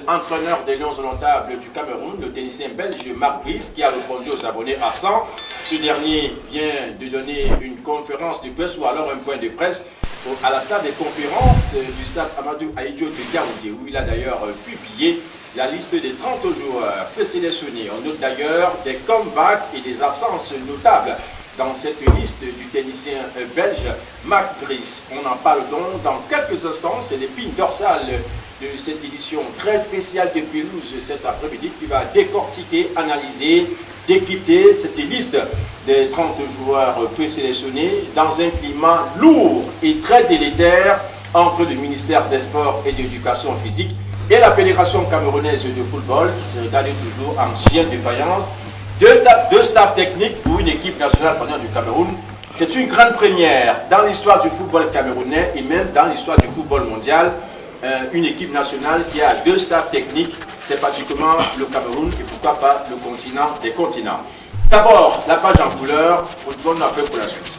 Entraîneur des Lions indomptables du Cameroun, le tennicien belge Marc Brice, qui a répondu aux abonnés absents. Ce dernier vient de donner une conférence de presse ou alors un point de presse à la salle des conférences du stade Amadou Ahidjo de Yaoundé, où il a d'ailleurs publié la liste des 30 joueurs présélectionnés. On note d'ailleurs des comebacks et des absences notables dans cette liste du tennicien belge Marc Brice. On en parle donc dans quelques instants. C'est l'épine dorsale de cette édition très spéciale de Pelouse cet après-midi qui va décortiquer, analyser, décrypter cette liste des 30 joueurs présélectionnés dans un climat lourd et très délétère entre le ministère des Sports et de l'Éducation physique et la Fédération camerounaise de football qui se regarde toujours en chien de faïence. Deux staffs techniques pour une équipe nationale pendant du Cameroun. C'est une grande première dans l'histoire du football camerounais et même dans l'histoire du football mondial. Une équipe nationale qui a deux staffs techniques, c'est pratiquement le Cameroun et pourquoi pas le continent des continents. D'abord, la page en couleur, retourne un peu pour la suite.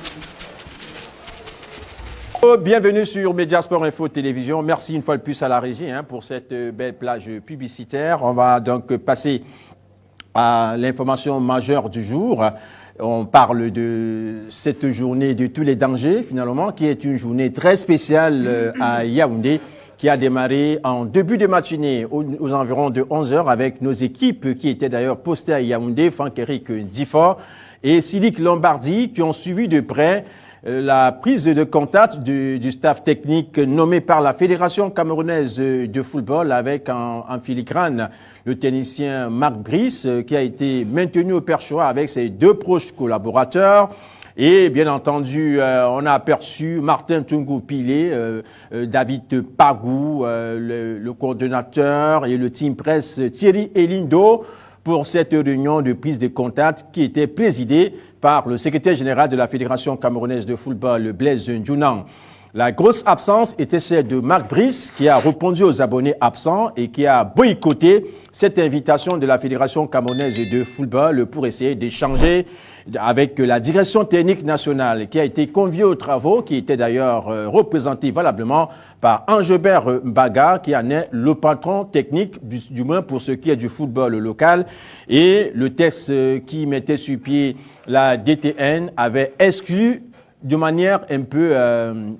Bienvenue sur Mediasport Info Télévision. Merci une fois de plus à la régie pour cette belle plage publicitaire. On va donc passer à l'information majeure du jour. On parle de cette journée de tous les dangers, finalement, qui est une journée très spéciale à Yaoundé, qui a démarré en début de matinée aux environs de 11 h avec nos équipes qui étaient d'ailleurs postées à Yaoundé, Franck-Éric Diffort et Sidic Lombardi, qui ont suivi de près la prise de contact du staff technique nommé par la Fédération camerounaise de football avec en filigrane le tennicien Marc Brice qui a été maintenu au perchoir avec ses deux proches collaborateurs. Et bien entendu, on a aperçu Martin Tungu-Pilé, David Pagou, le coordonnateur et le team presse Thierry Elindo pour cette réunion de prise de contact qui était présidée par le secrétaire général de la Fédération camerounaise de football, Blaise Ndjounan. La grosse absence était celle de Marc Brice qui a répondu aux abonnés absents et qui a boycotté cette invitation de la Fédération camerounaise de football pour essayer d'échanger avec la direction technique nationale qui a été conviée aux travaux, qui était d'ailleurs représentée valablement par Angebert Mbaga, qui en est le patron technique, du moins pour ce qui est du football local. Et le texte qui mettait sur pied la DTN avait exclu de manière un peu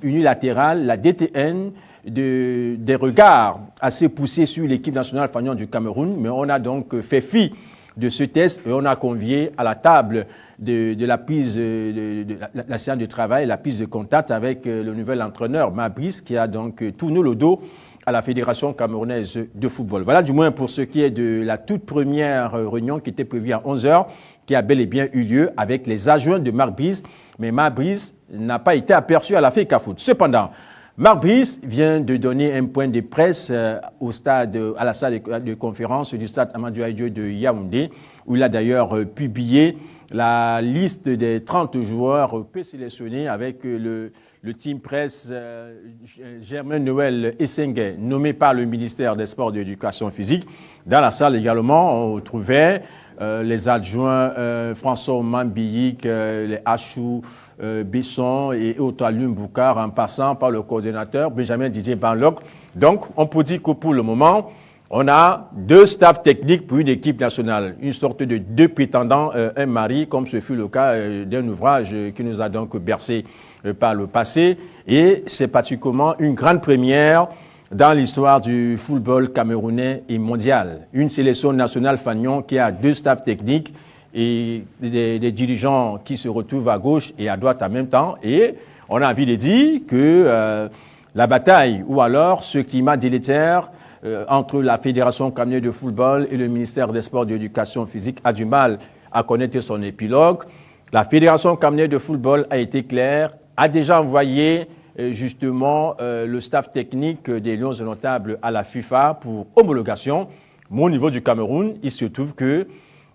unilatérale la DTN des regards assez poussés sur l'équipe nationale fanion du Cameroun. Mais on a donc fait fi de ce test et on a convié à la table de la prise de la séance de travail, la prise de contact avec le nouvel entraîneur Mabris qui a donc tourné le dos à la Fédération camerounaise de football. Voilà du moins pour ce qui est de la toute première réunion qui était prévue à 11 h, qui a bel et bien eu lieu avec les adjoints de Marc Brice. Mais Marc Brice n'a pas été aperçu à la FECAFOOT. Cependant, Marc Brice vient de donner un point de presse au stade, à la salle de conférence du stade Amadou Ahidjo de Yaoundé, où il a d'ailleurs publié la liste des 30 joueurs présélectionnés avec le team presse Germain Noël Essengue, nommé par le ministère des Sports et de l'Éducation physique. Dans la salle également, on trouvait les adjoints François Mambiik, les Achou Besson et Otalum Boukar, en passant par le coordonnateur Benjamin Didier Banlok. Donc, on peut dire que pour le moment, on a deux staffs techniques pour une équipe nationale, une sorte de deux prétendants, un mari, comme ce fut le cas d'un ouvrage qui nous a donc bercé par le passé. Et c'est particulièrement une grande première dans l'histoire du football camerounais et mondial. Une sélection nationale fanion qui a deux staffs techniques et des dirigeants qui se retrouvent à gauche et à droite en même temps. Et on a envie de dire que la bataille ou alors ce climat délétère entre la Fédération camerounaise de football et le ministère des Sports et de l'Éducation physique a du mal à connaître son épilogue. La Fédération camerounaise de football a été claire, a déjà envoyé justement le staff technique des Lions indomptables à la FIFA pour homologation. Mais au niveau du Cameroun, il se trouve qu'il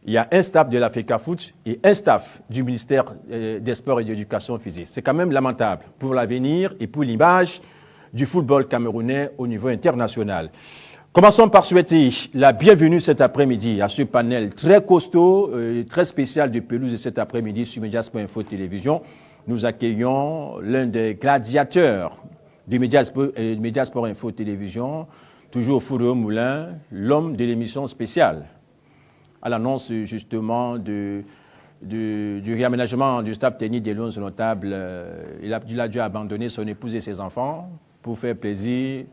y a un staff de la FECAFOOT et un staff du ministère des Sports et de l'Éducation physique. C'est quand même lamentable pour l'avenir et pour l'image du football camerounais au niveau international. Commençons par souhaiter la bienvenue cet après-midi à ce panel très costaud, très spécial de Pelouse cet après-midi sur Mediasport Info Télévision. Nous accueillons l'un des gladiateurs du Mediasport Info Télévision, toujours au four et au moulin, l'homme de l'émission spéciale. À l'annonce justement du réaménagement du staff technique des Lions notables, il a dû abandonner son épouse et ses enfants pour faire plaisir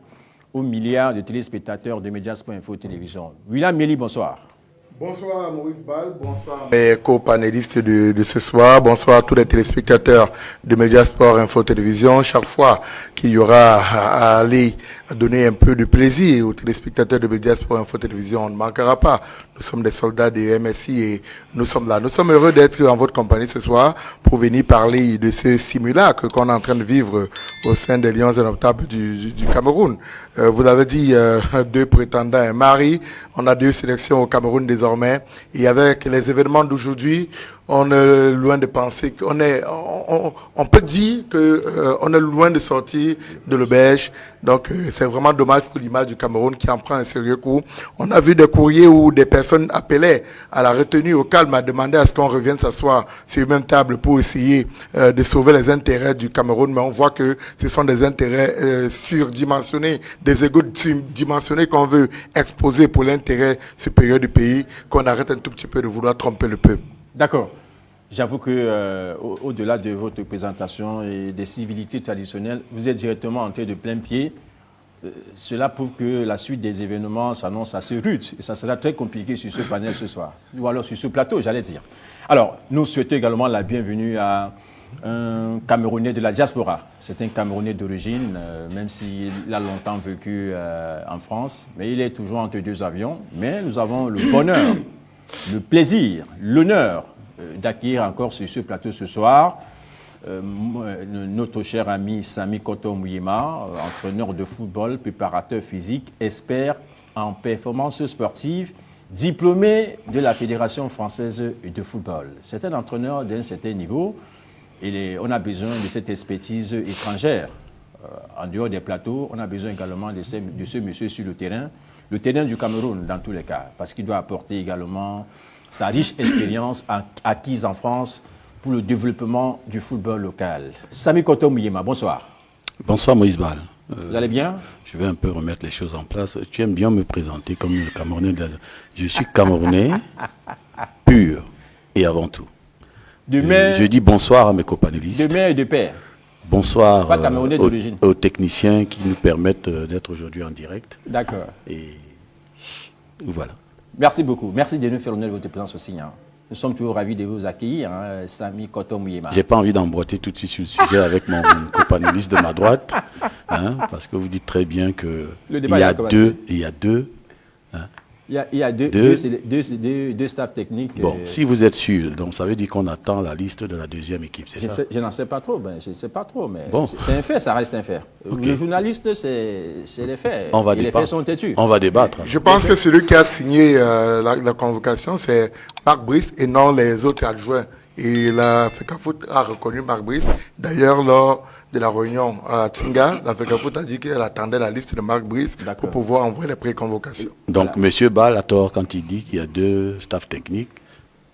aux milliards de téléspectateurs de Mediasport Télévision. William Méli, bonsoir. Bonsoir Maurice Ball, bonsoir mes co-panélistes de ce soir, bonsoir à tous les téléspectateurs de Mediasport Info Télévision. Chaque fois qu'il y aura à aller donner un peu de plaisir aux téléspectateurs de Mediasport Info Télévision, on ne manquera pas. Nous sommes des soldats des MSI et nous sommes là. Nous sommes heureux d'être en votre compagnie ce soir pour venir parler de ce simulacre qu'on est en train de vivre au sein des Lions indomptables du Cameroun. Vous avez dit 2 prétendants et un mari. On a 2 sélections au Cameroun désormais. Et avec les événements d'aujourd'hui, on est loin de penser qu'on est, on peut dire que on est loin de sortir de l'auberge. Donc c'est vraiment dommage pour l'image du Cameroun qui en prend un sérieux coup. On a vu des courriers où des personnes appelaient à la retenue au calme, à demander à ce qu'on revienne s'asseoir sur une même table pour essayer de sauver les intérêts du Cameroun. Mais on voit que ce sont des intérêts surdimensionnés, des égos surdimensionnés qu'on veut exposer pour l'intérêt supérieur du pays, qu'on arrête un tout petit peu de vouloir tromper le peuple. D'accord. J'avoue que au-delà de votre présentation et des civilités traditionnelles, vous êtes directement entré de plein pied. Cela prouve que la suite des événements s'annonce assez rude et ça sera très compliqué sur ce panel ce soir, ou alors sur ce plateau, j'allais dire. Alors, nous souhaitons également la bienvenue à un Camerounais de la diaspora. C'est un Camerounais d'origine, même s'il a longtemps vécu en France, mais il est toujours entre 2 avions. Mais nous avons le bonheur, le plaisir, l'honneur d'accueillir encore sur ce plateau ce soir notre cher ami Sami Koto Mouyema, entraîneur de football, préparateur physique, expert en performance sportive, diplômé de la Fédération française de football. C'est un entraîneur d'un certain niveau et on a besoin de cette expertise étrangère. En dehors des plateaux, on a besoin également de ce monsieur sur le terrain du Cameroun dans tous les cas, parce qu'il doit apporter également sa riche expérience acquise en France pour le développement du football local. Sami Koto Mouyema, bonsoir. Bonsoir Moïse Ball. Vous allez bien? Je vais un peu remettre les choses en place. Tu aimes bien me présenter comme le Camerounais. Je suis Camerounais pur et avant tout. Je dis bonsoir à mes copanélistes. De mère et de père. Bonsoir aux techniciens qui nous permettent d'être aujourd'hui en direct. D'accord. Et voilà. Merci beaucoup. Merci de nous faire l'honneur de votre présence aussi. Hein. Nous sommes toujours ravis de vous accueillir, hein, Sami Koto Mouyema. Je n'ai pas envie d'emboîter tout de suite sur le sujet avec mon copanéliste de ma droite, hein, parce que vous dites très bien qu'il y a deux. Hein, il y a deux staffs techniques. Bon, si vous êtes sûr, donc ça veut dire qu'on attend la liste de la deuxième équipe, c'est ça? Je n'en sais pas trop, je ne sais pas trop, mais bon. C'est un fait, ça reste un fait. Okay. Le journaliste, c'est les faits. Les faits sont têtus. On va débattre. Je pense que celui qui a signé la convocation, c'est Marc Brice et non les autres adjoints. Et la FECAFOOT a reconnu Marc Brice. D'ailleurs, lors de la réunion à Tinga, la FECAFOOT a dit qu'elle attendait la liste de Marc Brice pour pouvoir envoyer les pré-convocations. Donc, voilà. M. Ball a tort quand il dit qu'il y a 2 staffs techniques.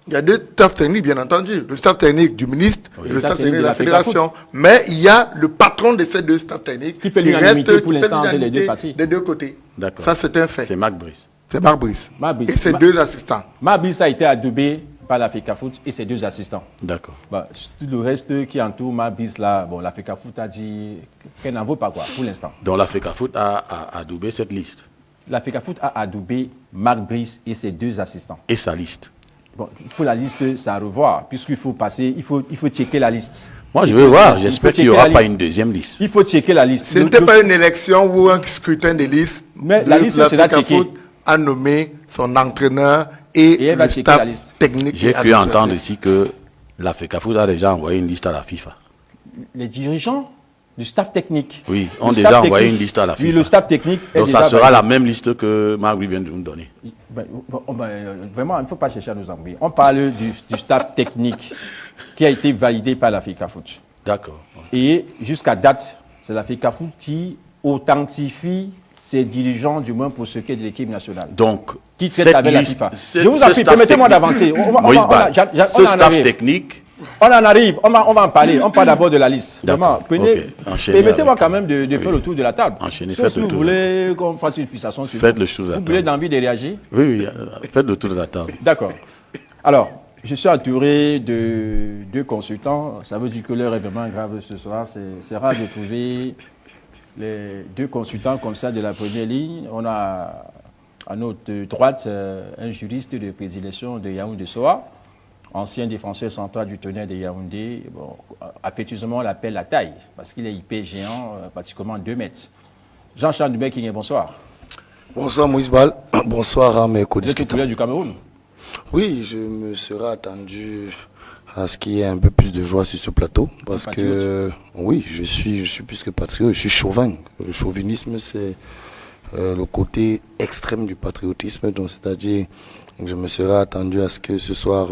Il y a 2 staffs techniques, bien entendu. Le staff technique du ministre et le staff technique de la Fédération. Mais il y a le patron de ces 2 staffs techniques qui reste pour l'instant des 2 parties. Des 2 côtés. D'accord. Ça, c'est un fait. C'est Marc Brice. C'est Marc Brice. Et ses 2 assistants. Marc Brice a été adoubé par la FECAFOOT et ses 2 assistants. D'accord. Bah, tout le reste qui entoure Mabis là, bon, la FECAFOOT a dit qu'elle n'en vaut pas quoi pour l'instant. Donc la FECAFOOT a adoubé cette liste. La FECAFOOT a adoubé Marc Brice et ses 2 assistants. Et sa liste. Bon, pour la liste, c'est à revoir, puisqu'il faut passer, il faut checker la liste. Moi, je vais voir, j'espère qu'il n'y aura pas une deuxième liste. Il faut checker la liste. Ce n'était pas une élection ou un scrutin de liste. Mais la liste sera checkée. A nommé son entraîneur et le staff technique. J'ai pu entendre ici que la FECAFOOT a déjà envoyé une liste à la FIFA. Les dirigeants du staff technique. Oui, ont déjà envoyé une liste à la FIFA. Oui, le staff technique. Donc ça sera la même liste que Marc vient de nous donner. Vraiment, il ne faut pas chercher à nous embrouiller. On parle du staff technique qui a été validé par la FECAFOOT. D'accord. Et jusqu'à date, c'est la FECAFOOT qui authentifie ses dirigeants, du moins pour ce qui est de l'équipe nationale. Donc, qui traite avec la FIFA. Je vous en prie, permettez-moi d'avancer. Ce staff technique On en arrive, on va en parler. On parle d'abord de la liste. Permettez-moi quand même de faire le tour de la table. Enchaînez, si vous voulez qu'on fasse une fixation sur faites le tour de la table. Vous voulez d'envie de réagir? Oui, faites le tour de la table. D'accord. Alors, je suis entouré de 2 consultants. Ça veut dire que l'heure est vraiment grave ce soir. C'est rare de trouver les 2 consultants comme ça de la première ligne. On a à notre droite un juriste de prédilection de Yaoundé-Soa, ancien défenseur central du tonnerre de Yaoundé. Bon, affectueusement, on l'appelle la taille, parce qu'il est hyper géant, pratiquement 2 mètres. Jean-Charles Dubé-King, bonsoir. Bonsoir Moïse Bal, bonsoir à mes co-discutants. Vous êtes du Cameroun? Oui, je me serais attendu à ce qu'il y ait un peu plus de joie sur ce plateau, parce que oui, je suis plus que patriote, je suis chauvin. Le chauvinisme, c'est le côté extrême du patriotisme, donc c'est-à-dire je me serais attendu à ce que ce soir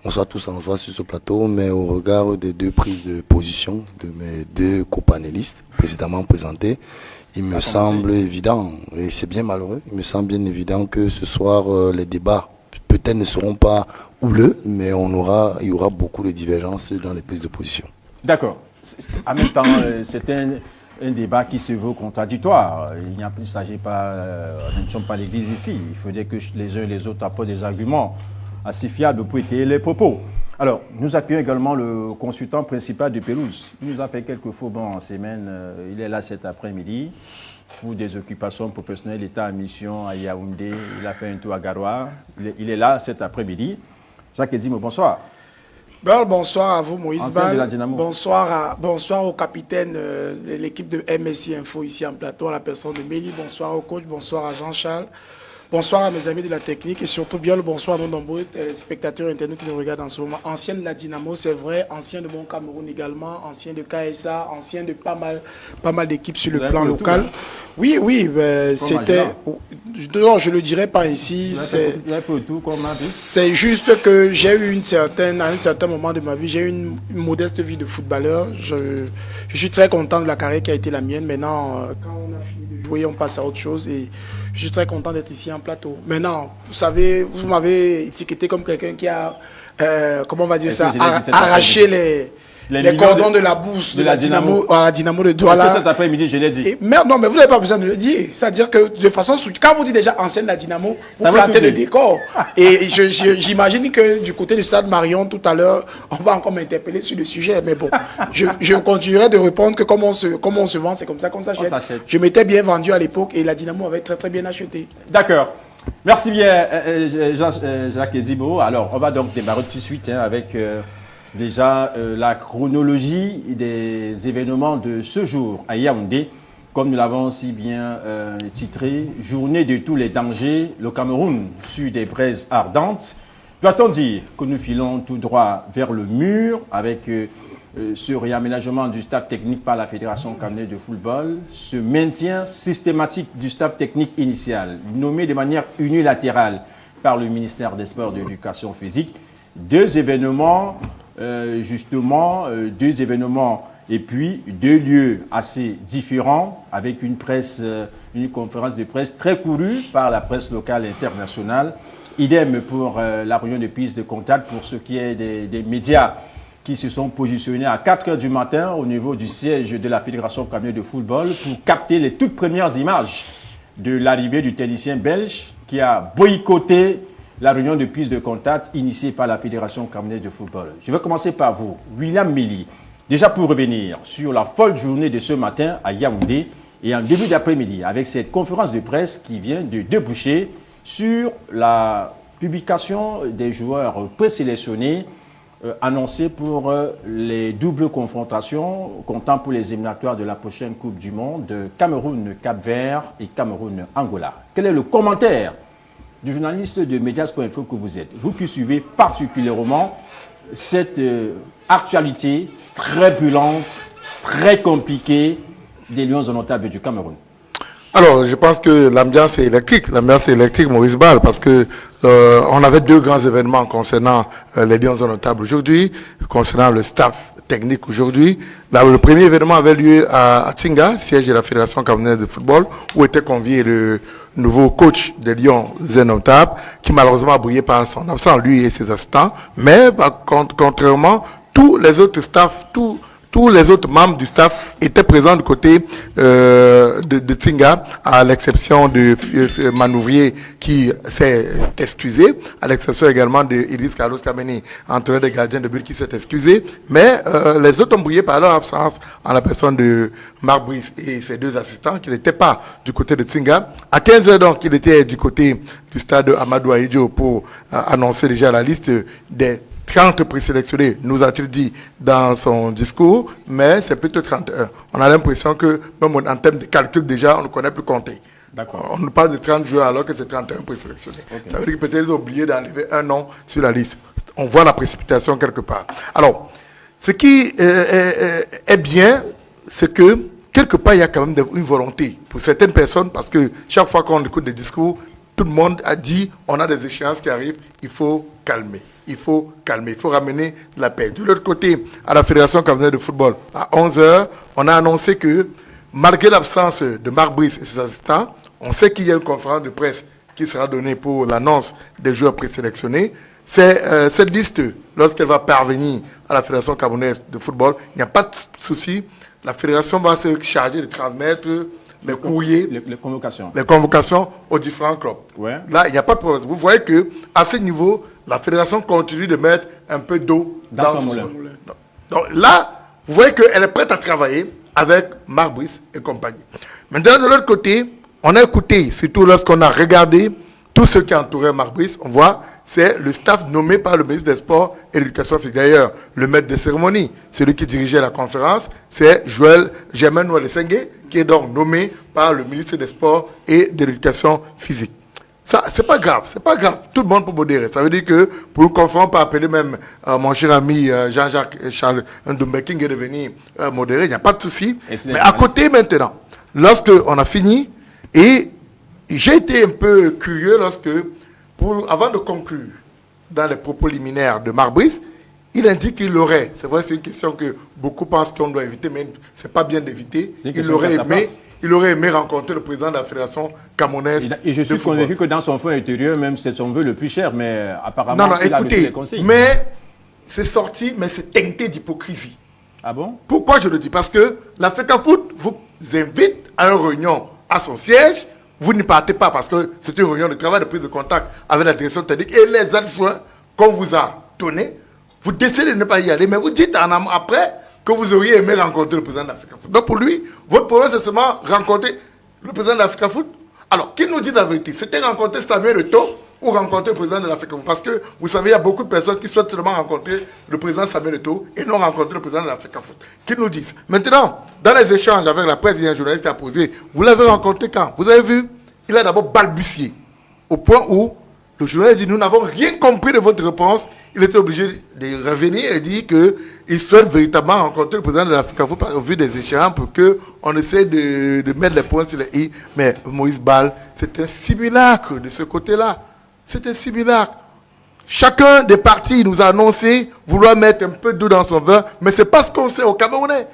on soit tous en joie sur ce plateau, mais au regard des 2 prises de position de mes 2 copanélistes précédemment présentés, il me semble évident, et c'est bien malheureux, il me semble bien évident que ce soir les débats peut-être ne seront pas houleux, mais il y aura beaucoup de divergences dans les prises de position. D'accord. En même temps, c'est un débat qui se veut contradictoire. Il ne s'agit pas, nous ne sommes pas l'église ici. Il faudrait que les uns et les autres apportent des arguments assez fiables pour étayer les propos. Alors, nous accueillons également le consultant principal de Pelouse. Il nous a fait quelques faux bons en semaine. Il est là cet après-midi pour des occupations professionnelles. Il était en mission à Yaoundé. Il a fait un tour à Garoua. Il est là cet après-midi. Jacques Edimo, bonsoir. Bonsoir à vous, Moïse Bal. Bonsoir au capitaine de l'équipe de MSI Info ici en plateau, à la personne de Mélie. Bonsoir au coach, bonsoir à Jean-Charles. Bonsoir à mes amis de la technique et surtout bien le bonsoir à nos nombreux spectateurs internet qui nous regardent en ce moment. Ancien de la Dynamo, c'est vrai, ancien de Bon Cameroun également, ancien de KSA, ancien de pas mal d'équipes sur le plan local. Tout, hein? Oui, c'était... Non, je ne le dirais pas ici. C'est juste que j'ai eu à un certain moment de ma vie, j'ai eu une modeste vie de footballeur. Je suis très content de la carrière qui a été la mienne. Maintenant, quand on a fini de jouer, on passe à autre chose et je suis très content d'être ici en plateau. Maintenant, vous savez, vous m'avez étiqueté comme quelqu'un qui a, comment on va dire ça, arraché les cordons de la bourse de la Dynamo à la Dynamo de Douala. Parce que cet après-midi, je l'ai dit. Non, mais vous n'avez pas besoin de le dire. C'est-à-dire que de façon, quand vous dites déjà ancienne de la Dynamo, vous plantez le décor. Et j'imagine que du côté du stade Marion, tout à l'heure, on va encore m'interpeller sur le sujet. Mais bon, je continuerai de répondre que comment on se vend, c'est comme ça qu'on s'achète. Je m'étais bien vendu à l'époque et la Dynamo avait très très bien acheté. D'accord. Merci bien, Jacques Edimo. Alors, on va donc démarrer tout de suite avec... déjà, la chronologie des événements de ce jour à Yaoundé, comme nous l'avons si bien titré, journée de tous les dangers, le Cameroun sur des braises ardentes. Doit-on dire que nous filons tout droit vers le mur avec ce réaménagement du staff technique par la Fédération camerounaise de football, ce maintien systématique du staff technique initial, nommé de manière unilatérale par le ministère des Sports et de l'Éducation physique, 2 événements deux événements et puis 2 lieux assez différents avec une conférence de presse très courue par la presse locale et internationale. Idem pour la réunion de prise de contact pour ce qui est des médias qui se sont positionnés à 4 h du matin au niveau du siège de la Fédération camerounaise de football pour capter les toutes premières images de l'arrivée du tennisien belge qui a boycotté la réunion de prise de contact initiée par la Fédération camerounaise de football. Je vais commencer par vous, William Mélie. Déjà pour revenir sur la folle journée de ce matin à Yaoundé et en début d'après-midi avec cette conférence de presse qui vient de déboucher sur la publication des joueurs présélectionnés annoncés pour les doubles confrontations comptant pour les éliminatoires de la prochaine Coupe du Monde de Cameroun-Cap-Vert et Cameroun-Angola. Quel est le commentaire du journaliste de Mediasport.info que vous êtes, vous qui suivez particulièrement cette actualité très brûlante, très compliquée des Lions indomptables du Cameroun? Alors, je pense que l'ambiance est électrique, Maurice Bal, parce que on avait 2 grands événements concernant les Lions indomptables aujourd'hui, concernant le staff technique aujourd'hui. Le premier événement avait lieu à Tinga, siège de la Fédération camerounaise de football, où était convié le nouveau coach des Lions indomptables, qui malheureusement a brillé par son absence, lui et ses assistants. Mais contrairement, tous les autres staffs, tous les autres membres du staff étaient présents du côté de Tinga, à l'exception de Manouvrier qui s'est excusé, à l'exception également de Idriss Carlos Kameni, entraîneur des gardiens de but, qui s'est excusé. Mais les autres ont brillé par leur absence, en la personne de Marc Brice et ses deux assistants, qui n'étaient pas du côté de Tinga. À 15h donc, il était du côté du stade Amadou Ahidjo pour annoncer déjà la liste des 30 présélectionnés, nous a-t-il dit dans son discours, mais c'est plutôt 31. On a l'impression que, même en termes de calcul déjà, on ne connaît plus compter. On nous parle de 30 joueurs alors que c'est 31 présélectionnés. Okay. Ça veut dire que peut-être ils ont oublié d'enlever un nom sur la liste. On voit la précipitation quelque part. Alors, ce qui est bien, c'est que quelque part, il y a quand même une volonté pour certaines personnes, parce que chaque fois qu'on écoute des discours, tout le monde a dit, on a des échéances qui arrivent, il faut calmer. Il faut calmer, il faut ramener la paix. De l'autre côté, à la Fédération camerounaise de football, à 11h, on a annoncé que, malgré l'absence de Marc Brice et ses assistants, on sait qu'il y a une conférence de presse qui sera donnée pour l'annonce des joueurs présélectionnés. C'est cette liste, lorsqu'elle va parvenir à la Fédération camerounaise de football, il n'y a pas de souci. La Fédération va se charger de transmettre les courriers, les convocations aux différents clubs. Ouais. Là, il n'y a pas de problème. Vous voyez qu'à ce niveau, la fédération continue de mettre un peu d'eau dans son moulin. Donc là, vous voyez qu'elle est prête à travailler avec Marc Brice et compagnie. Maintenant, de l'autre côté, on a écouté, surtout lorsqu'on a regardé tout ce qui entourait Marc Brice, on voit, c'est le staff nommé par le ministre des Sports et de l'Éducation physique. D'ailleurs, le maître de cérémonie, celui qui dirigeait la conférence, c'est Joël Germain Noualesengue, qui est donc nommé par le ministre des Sports et de l'Éducation physique. Ça, c'est pas grave, tout le monde peut modérer. Ça veut dire que pour une conférence, on peut appeler même mon cher ami Jean-Jacques Charles Ndoumbe qui est devenu modéré, il n'y a pas de souci. Mais à côté maintenant, lorsqu'on a fini, et j'ai été un peu curieux avant de conclure dans les propos liminaires de Marc Brice, il indique qu'il aurait, c'est vrai, c'est une question que beaucoup pensent qu'on doit éviter, mais c'est pas bien d'éviter, il aurait aimé rencontrer le président de la Fédération camerounaise. Et je suis convaincu que dans son fond intérieur, même c'est son vœu le plus cher, mais apparemment, il a reçu les consignes. Mais c'est sorti, mais c'est teinté d'hypocrisie. Ah bon? Pourquoi je le dis? Parce que la FECAFOOT vous invite à une réunion à son siège. Vous n'y partez pas parce que c'est une réunion de travail, de prise de contact avec la direction technique et les adjoints qu'on vous a donnés. Vous décidez de ne pas y aller, mais vous dites en amont après que vous auriez aimé rencontrer le président de l'Africa-Foot. Donc pour lui, votre problème c'est seulement rencontrer le président de l'Africa-Foot. Alors, qu'il nous dit la vérité, c'était rencontrer Samuel Eto'o ou rencontrer le président de l'Africa-Foot. Parce que, vous savez, il y a beaucoup de personnes qui souhaitent seulement rencontrer le président Samuel Eto'o et non rencontrer le président de l'Africa-Foot. Qu'ils nous disent. Maintenant, dans les échanges avec la presse, il y a un journaliste qui a posé, vous l'avez rencontré quand? Vous avez vu? Il a d'abord balbutié, au point où le journaliste dit, nous n'avons rien compris de votre réponse. Il était obligé de revenir et dire qu'il souhaite véritablement rencontrer le président de l'Africa-Foot au vu des échéances pour qu'on essaie de mettre les points sur les i. Mais Moïse Bal, c'est un simulacre de ce côté-là. C'est un simulacre. Chacun des partis nous a annoncé vouloir mettre un peu d'eau dans son vin, mais ce n'est pas ce qu'on sait au Camerounais.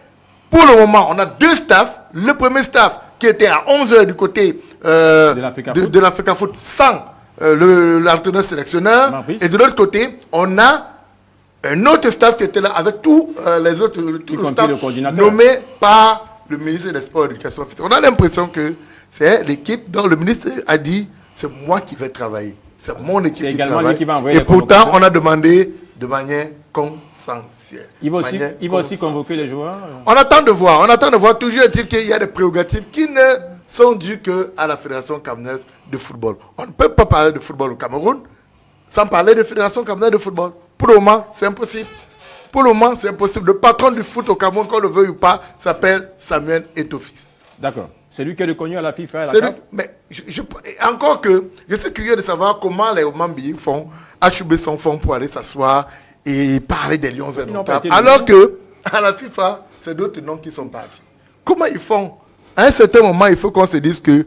Pour le moment, on a deux staffs. Le premier staff qui était à 11h du côté de l'Africa-Foot sans l'entraîneur sélectionneur. Et de l'autre côté, on a un autre staff qui était là avec tous les autres, tout le staff nommé par le ministre des Sports et de l'Éducation physique. On a l'impression que c'est l'équipe dont le ministre a dit c'est moi qui vais travailler. C'est mon équipe qui travaille. Et pourtant, on a demandé de manière consensuelle. Il va aussi convoquer les joueurs. On attend de voir. Toujours est-il qu'il y a des prérogatives qui ne sont dues qu'à la Fédération camerounaise de football. On ne peut pas parler de football au Cameroun sans parler de Fédération camerounaise de football. Pour le moment, c'est impossible. Le patron du foot au Cameroun, qu'on le veuille ou pas, s'appelle Samuel Eto'o. D'accord. C'est lui qui est reconnu à la FIFA et à la CAF. Mais encore que, je suis curieux de savoir comment les Omambi font, HUB son fond pour aller s'asseoir et parler des Lions indomptables. Alors que, à la FIFA, c'est d'autres noms qui sont partis. Comment ils font? À un certain moment, il faut qu'on se dise que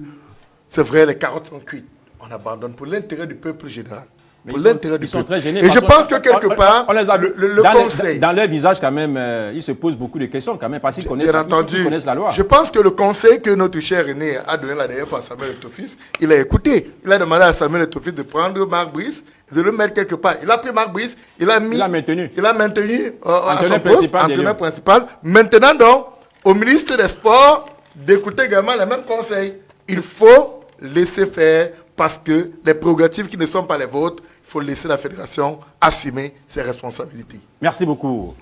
c'est vrai, les carottes sont cuites. On abandonne pour l'intérêt du peuple général. Pour l'intérêt du peuple. Ils sont très gênés. Et je pense que quelque part, le conseil... Dans leur visage, quand même, ils se posent beaucoup de questions, quand même, parce qu'ils connaissent la loi. Je pense que le conseil que notre cher aîné a donné la dernière fois à Samuel Eto'o-Fils, il a écouté. Il a demandé à Samuel Eto'o-Fils de prendre Marc Brice et de le mettre quelque part. Il a pris Marc Brice, il a maintenu à son poste, entraîneur principal. Maintenant, donc, au ministre des Sports, d'écouter également les mêmes conseils. Il faut laisser faire parce que les prérogatives qui ne sont pas les vôtres, il faut laisser la fédération assumer ses responsabilités. Merci beaucoup,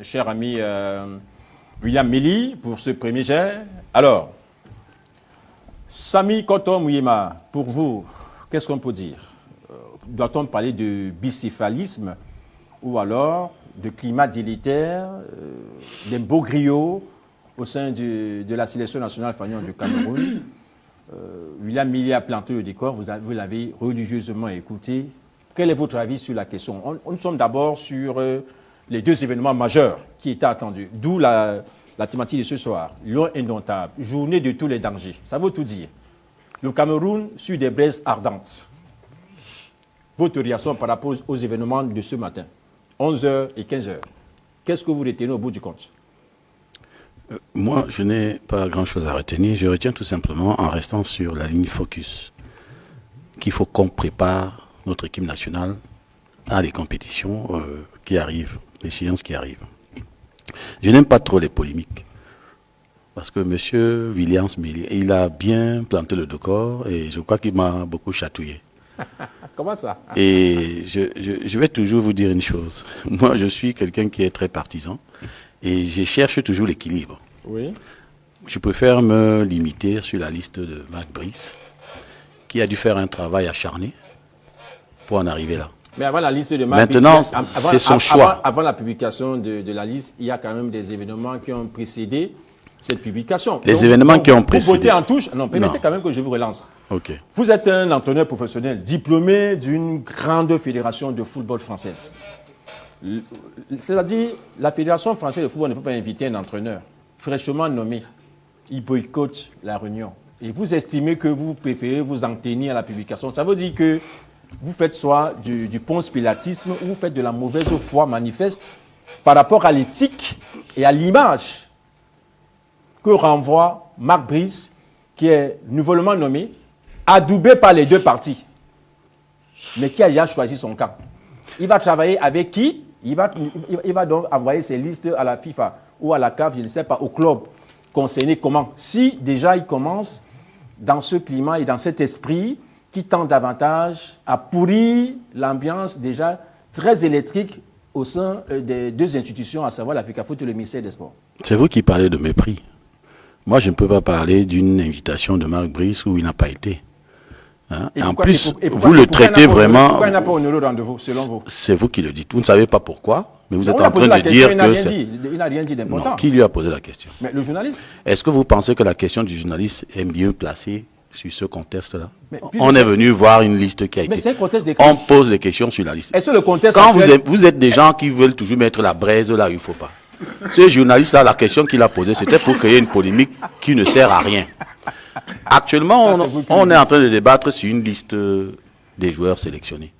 cher ami William Méli, pour ce premier jet. Alors, Sami Koto Mouyema, pour vous, qu'est-ce qu'on peut dire? Doit-on parler de bicéphalisme ou alors de climat délétère, d'un beau griot au sein de la sélection nationale fanion du Cameroun? William Méli a planté le décor, vous l'avez religieusement écouté. Quel est votre avis sur la question? Nous sommes d'abord sur les deux événements majeurs qui étaient attendus, d'où la thématique de ce soir, Lion indomptable, journée de tous les dangers. Ça veut tout dire. Le Cameroun sur des braises ardentes. Votre réaction par rapport aux événements de ce matin, 11h et 15h. Qu'est-ce que vous retenez au bout du compte? Moi, je n'ai pas grand-chose à retenir. Je retiens tout simplement, en restant sur la ligne focus, qu'il faut qu'on prépare notre équipe nationale à les compétitions qui arrivent, les séances qui arrivent. Je n'aime pas trop les polémiques, parce que M. Williams, il a bien planté le décor et je crois qu'il m'a beaucoup chatouillé. Comment ça? Et je vais toujours vous dire une chose. Moi, je suis quelqu'un qui est très partisan et je cherche toujours l'équilibre. Oui. Je préfère me limiter sur la liste de Marc Brice, qui a dû faire un travail acharné pour en arriver là. Mais avant la liste de Marc Brice, maintenant, c'est son choix. Avant la publication de la liste, il y a quand même des événements qui ont précédé cette publication. Les événements qui ont précédé. Vous votez en touche. Non, permettez quand même que je vous relance. Ok. Vous êtes un entraîneur professionnel, diplômé d'une grande fédération de football française. C'est-à-dire, la fédération française de football ne peut pas inviter un entraîneur fraîchement nommé. Il boycotte la réunion. Et vous estimez que vous préférez vous en tenir à la publication. Ça veut dire que vous faites soit du ponce-pilatisme ou vous faites de la mauvaise foi manifeste par rapport à l'éthique et à l'image que renvoie Marc Brice, qui est nouvellement nommé, adoubé par les deux partis, mais qui a déjà choisi son camp. Il va travailler avec qui? Il va donc envoyer ses listes à la FIFA ou à la CAF, je ne sais pas, au club concerné. Comment? Si déjà il commence dans ce climat et dans cet esprit qui tend davantage à pourrir l'ambiance déjà très électrique au sein des deux institutions, à savoir la FECAFOOT et le ministère des Sports. C'est vous qui parlez de mépris. Moi, je ne peux pas parler d'une invitation de Marc Brice où il n'a pas été. Hein? En plus, vous le traitez vraiment... Pourquoi il n'a pas honoré le rendez-vous, selon vous? C'est vous qui le dites. Vous ne savez pas pourquoi, mais vous êtes en train de dire que... Il n'a rien dit d'important. Non, qui lui a posé la question? Mais le journaliste. Est-ce que vous pensez que la question du journaliste est mieux placée sur ce contexte-là? On est venu voir une liste qui a été... Mais c'est un contexte de crise. On pose des questions sur la liste. Est-ce que le contexte... Quand vous êtes des gens qui veulent toujours mettre la braise là où il ne faut pas. Ce journaliste-là, la question qu'il a posée, c'était pour créer une polémique qui ne sert à rien. Actuellement, on est en train de débattre sur une liste des joueurs sélectionnés.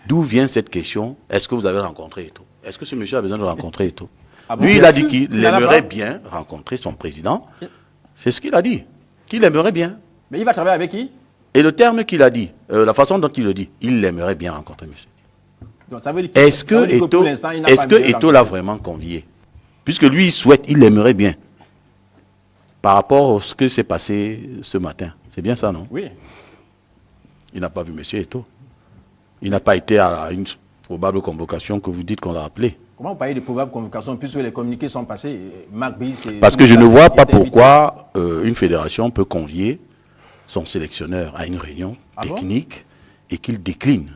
D'où vient cette question? Est-ce que vous avez rencontré Eto'o? Est-ce que ce monsieur a besoin de rencontrer Eto'o? Lui, il a dit qu'il aimerait bien rencontrer son président. C'est ce qu'il a dit. Qu'il aimerait bien. Mais il va travailler avec qui? Et le terme qu'il a dit, la façon dont il le dit, il aimerait bien rencontrer monsieur. Est-ce que Eto'o l'a vraiment convié? Puisque lui, il souhaite, il l'aimerait bien. Par rapport à ce que s'est passé ce matin. C'est bien ça, non? Oui. Il n'a pas vu M. Eto'o. Il n'a pas été à une probable convocation que vous dites qu'on l'a appelée. Comment vous parlez de probable convocation puisque les communiqués sont passés? Parce que je ne vois pas pourquoi une fédération peut convier son sélectionneur à une réunion technique et qu'il décline.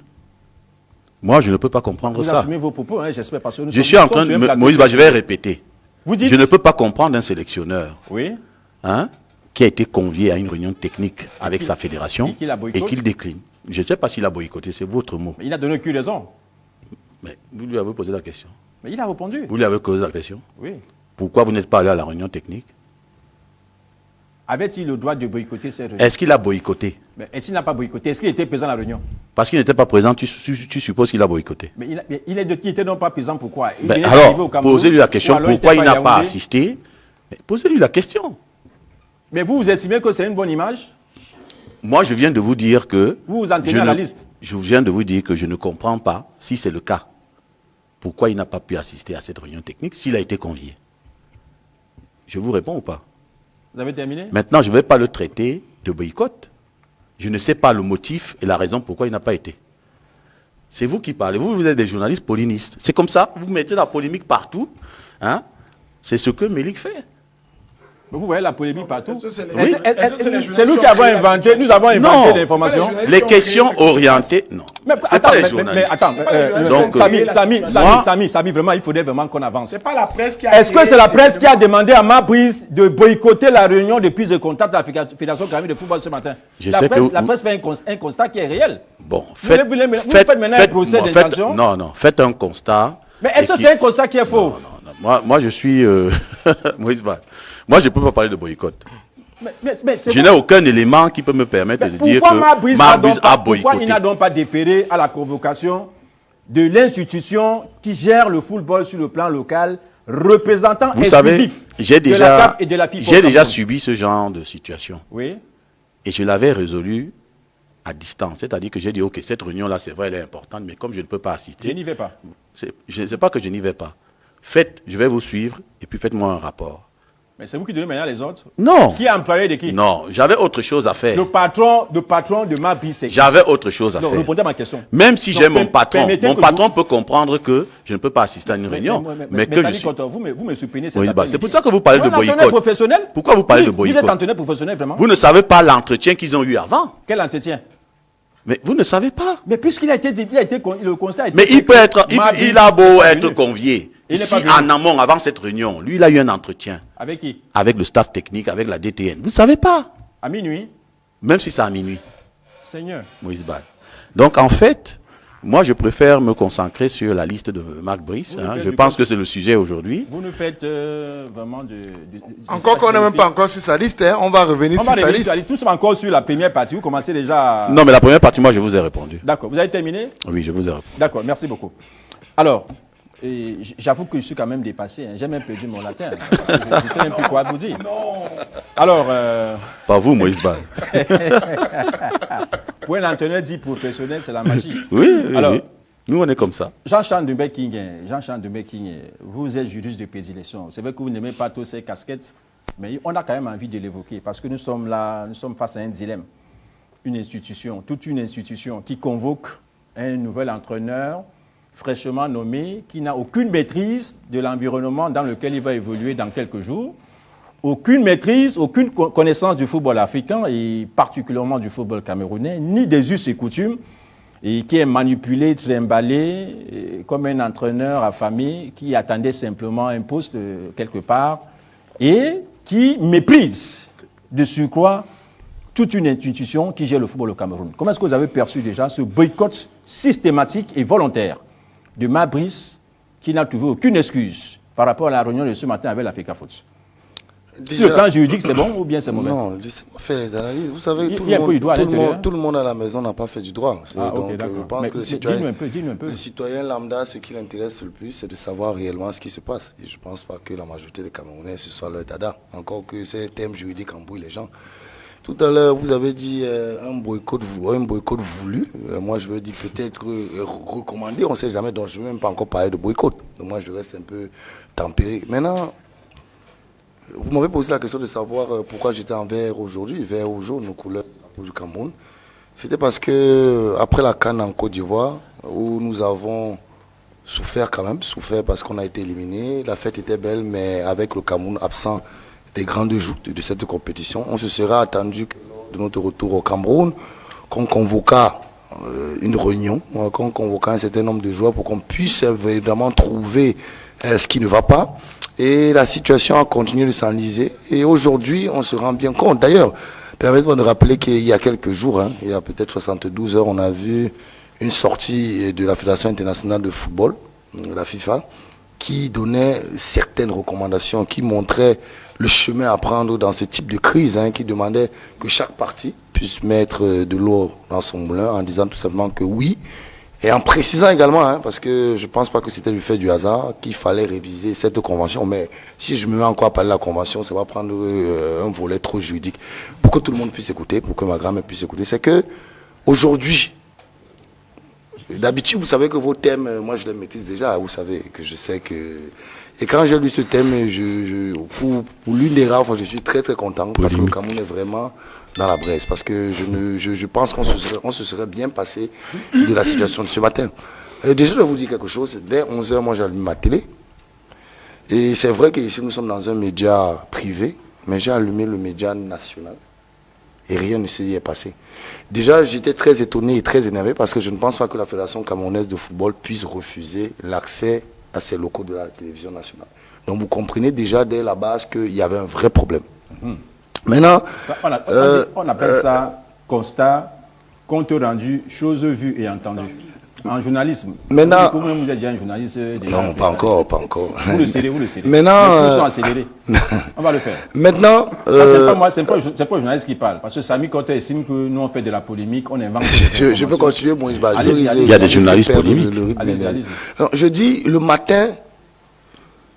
Moi, je ne peux pas comprendre ça. Vous assumez vos propos, hein, j'espère. Parce que je suis en train de... Moïse, je vais répéter. Vous dites... Je ne peux pas comprendre un sélectionneur hein, qui a été convié à une réunion technique avec sa fédération et qu'il décline. Je ne sais pas s'il a boycotté, c'est votre mot. Mais il n'a donné aucune raison. Mais vous lui avez posé la question. Mais il a répondu. Vous lui avez posé la question. Oui. Pourquoi vous n'êtes pas allé à la réunion technique? Avait-il le droit de boycotter cette réunion? Est-ce qu'il a boycotté? Mais est-ce qu'il n'a pas boycotté? Est-ce qu'il était présent à la réunion? Parce qu'il n'était pas présent, tu supposes qu'il a boycotté. Mais il était donc pas présent, pourquoi? Alors, posez-lui la question, pourquoi il n'a pas assisté? Posez-lui la question. Mais vous estimez que c'est une bonne image? Moi, je viens de vous dire que... Vous en tenez à la liste? Je viens de vous dire que je ne comprends pas, si c'est le cas, pourquoi il n'a pas pu assister à cette réunion technique s'il a été convié. Je vous réponds ou pas? Vous avez terminé? Maintenant, je ne vais pas le traiter de boycott. Je ne sais pas le motif et la raison pourquoi il n'a pas été. C'est vous qui parlez. Vous êtes des journalistes paulinistes. C'est comme ça, vous mettez la polémique partout. Hein? C'est ce que Mélik fait. Mais vous voyez la polémique partout. Oui. C'est nous qui avons inventé, l'information. Les questions orientées, non. Mais attends, Samy, vraiment, il faudrait vraiment qu'on avance. C'est pas la presse qui a... Est-ce que c'est la presse qui a demandé à Mabris de boycotter la réunion de prise de contact de la Fédération camerounaise de football ce matin? La presse fait un constat qui est réel. Bon, vous faites maintenant un procès d'intention? Non, faites un constat. Mais est-ce que c'est un constat qui est faux? Non. Moi, je suis Moïse Bal. Moi, je ne peux pas parler de boycott. Je n'ai aucun élément qui peut me permettre de dire que Mabris a boycotté. Pourquoi il n'a donc pas déféré à la convocation de l'institution qui gère le football sur le plan local, représentant exclusif de la CAF et de la FIFA? J'ai déjà subi ce genre de situation. Oui. Et je l'avais résolu à distance. C'est-à-dire que j'ai dit, ok, cette réunion-là, c'est vrai, elle est importante, mais comme je ne peux pas assister... Je n'y vais pas. Je ne sais pas que je n'y vais pas. Je vais vous suivre, et puis faites-moi un rapport. Mais c'est vous qui donnez maintenant les autres? Non. Qui est employé de qui? Non, j'avais autre chose à faire. Le patron de Mabris, c'est... J'avais autre chose à faire. Répondez à ma question. Même si j'ai mon patron peut comprendre que je ne peux pas assister à une réunion. Mais que je suis... Vous me surprenez. C'est pour ça que vous parlez de boycott. Professionnel? Pourquoi vous parlez de boycott? Vous êtes entraîneur professionnel, vraiment? Vous ne savez pas l'entretien qu'ils ont eu avant. Quel entretien? Mais vous ne savez pas. Mais puisqu'il a été le constat a été... Mais il a beau être convié. Si en amont, avant cette réunion, lui, il a eu un entretien. Avec qui? Avec le staff technique, avec la DTN. Vous ne savez pas. À minuit? Même si c'est à minuit. Seigneur. Moïse Bal. Donc, en fait, moi, je préfère me concentrer sur la liste de Marc Brice. Je pense que c'est le sujet aujourd'hui. Vous nous faites vraiment encore qu'on n'est même pas encore sur sa liste, on va revenir sur sa liste. Nous sommes encore sur la première partie. Vous commencez déjà... Non, mais la première partie, moi, je vous ai répondu. D'accord. Vous avez terminé? Oui, je vous ai répondu. D'accord, merci beaucoup. Alors... j'avoue que je suis quand même dépassé. J'ai même perdu mon latin. Je ne sais même plus quoi vous dire. Non. Alors... Pas vous, Moïse Bal. Pour un entraîneur dit professionnel, c'est la magie. Oui. Alors, nous, on est comme ça. Jean-Charles Dumbeking, vous êtes juriste de prédilection. C'est vrai que vous n'aimez pas tous ces casquettes, mais on a quand même envie de l'évoquer parce que nous sommes face à un dilemme. Toute une institution qui convoque un nouvel entraîneur fraîchement nommé, qui n'a aucune maîtrise de l'environnement dans lequel il va évoluer dans quelques jours, aucune maîtrise, aucune connaissance du football africain, et particulièrement du football camerounais, ni des us et coutumes, et qui est manipulé, trimballé, comme un entraîneur affamé qui attendait simplement un poste quelque part, et qui méprise de surcroît toute une institution qui gère le football au Cameroun. Comment est-ce que vous avez perçu déjà ce boycott systématique et volontaire de Mabris, qui n'a trouvé aucune excuse par rapport à la réunion de ce matin avec l'Africa Foot? Sur le plan juridique, c'est bon ou bien c'est mauvais? Non, laissez-moi faire les analyses. Vous savez, tout le monde à la maison n'a pas fait du droit. Donc, je pense que le citoyen lambda, ce qui l'intéresse le plus, c'est de savoir réellement ce qui se passe. Et je ne pense pas que la majorité des Camerounais, ce soit leur dada. Encore que ces thèmes juridiques embrouillent les gens. Tout à l'heure, vous avez dit un boycott voulu. Moi, je veux dire peut-être recommandé. On ne sait jamais, donc je ne veux même pas encore parler de boycott. Donc moi, je reste un peu tempéré. Maintenant, vous m'avez posé la question de savoir pourquoi j'étais en vert aujourd'hui, vert ou jaune, nos couleurs du Cameroun. C'était parce que après la CAN en Côte d'Ivoire, où nous avons souffert parce qu'on a été éliminé, la fête était belle, mais avec le Cameroun absent des grandes joutes de cette compétition, on se sera attendu que lors de notre retour au Cameroun, qu'on convoqua une réunion, qu'on convoqua un certain nombre de joueurs pour qu'on puisse évidemment trouver ce qui ne va pas. Et la situation a continué de s'enliser. Et aujourd'hui, on se rend bien compte. D'ailleurs, permettez-moi de rappeler qu'il y a quelques jours, il y a peut-être 72 heures, on a vu une sortie de la Fédération internationale de football, la FIFA, qui donnait certaines recommandations, qui montraient le chemin à prendre dans ce type de crise, qui demandait que chaque partie puisse mettre de l'eau dans son moulin en disant tout simplement que oui, et en précisant également, hein, parce que je ne pense pas que c'était le fait du hasard, qu'il fallait réviser cette convention. Mais si je me mets encore à parler de la convention, ça va prendre un volet trop juridique. Pour que tout le monde puisse écouter, pour que ma grand-mère puisse écouter, c'est que aujourd'hui, d'habitude, vous savez que vos thèmes, moi je les maîtrise déjà, vous savez que je sais que... Et quand j'ai lu ce thème, pour l'une des rares fois, je suis très très content parce que le Cameroun est vraiment dans la braise. Parce que je pense qu'on se serait bien passé de la situation de ce matin. Et déjà, je vais vous dire quelque chose. Dès 11h, moi j'ai allumé ma télé. Et c'est vrai qu'ici nous sommes dans un média privé, mais j'ai allumé le média national. Et rien ne s'y est passé. Déjà, j'étais très étonné et très énervé parce que je ne pense pas que la Fédération camerounaise de football puisse refuser l'accès à ces locaux de la télévision nationale. Donc vous comprenez déjà dès la base qu'il y avait un vrai problème. Maintenant... On appelle ça constat, compte rendu, chose vue et entendue. En journalisme, maintenant, vous êtes déjà un journaliste déjà. Non, pas encore. Vous le serez. Maintenant, les sont accélérés. On va le faire. Maintenant, c'est pas le journaliste qui parle. Parce que Samy Koté estime que nous on fait de la polémique, on invente. Je peux continuer, Moïse Bal. Il y a des journalistes polémiques. Allez-y. Je dis, le matin,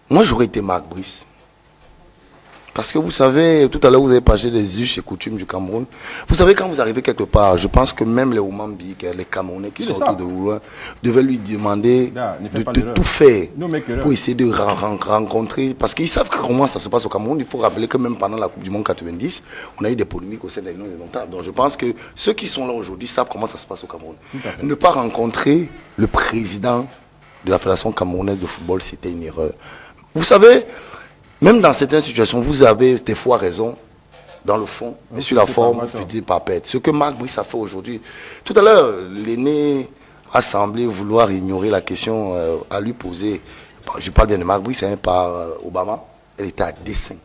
moi j'aurais été Marc Brice. Parce que vous savez, tout à l'heure vous avez parlé des us et coutumes du Cameroun. Vous savez, quand vous arrivez quelque part, je pense que même les Oumambi, les Camerounais qui sont autour de vous, devaient lui demander de tout faire pour essayer de rencontrer. Parce qu'ils savent comment ça se passe au Cameroun. Il faut rappeler que même pendant la Coupe du Monde 90, on a eu des polémiques au sein des Lions indomptables. Donc je pense que ceux qui sont là aujourd'hui savent comment ça se passe au Cameroun. Ne pas rencontrer le président de la Fédération camerounaise de football, c'était une erreur. Vous savez, même dans certaines situations, vous avez des fois raison dans le fond, mais sur la forme, vous dites pas pète. Ce que Marc Brice a fait aujourd'hui. Tout à l'heure, l'aîné a semblé vouloir ignorer la question à lui poser. Je parle bien de Marc Brice, par Obama. Elle était à dessein.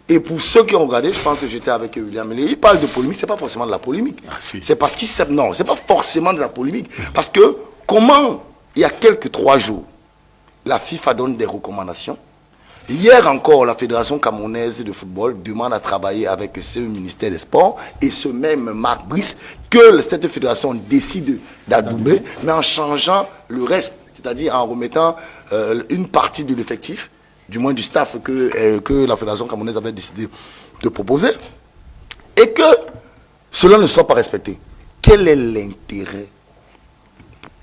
Et pour ceux qui ont regardé, je pense que j'étais avec William Melé, il parle de polémique, c'est pas forcément de la polémique. C'est parce qu'il sait, non, c'est pas forcément de la polémique. Parce que, comment, il y a quelques 3 jours, la FIFA donne des recommandations. Hier encore, la Fédération camerounaise de football demande à travailler avec ce ministère des Sports et ce même Marc Brice que cette fédération décide d'adouber, mais en changeant le reste, c'est-à-dire en remettant une partie de l'effectif, du moins du staff que la Fédération camerounaise avait décidé de proposer, et que cela ne soit pas respecté. Quel est l'intérêt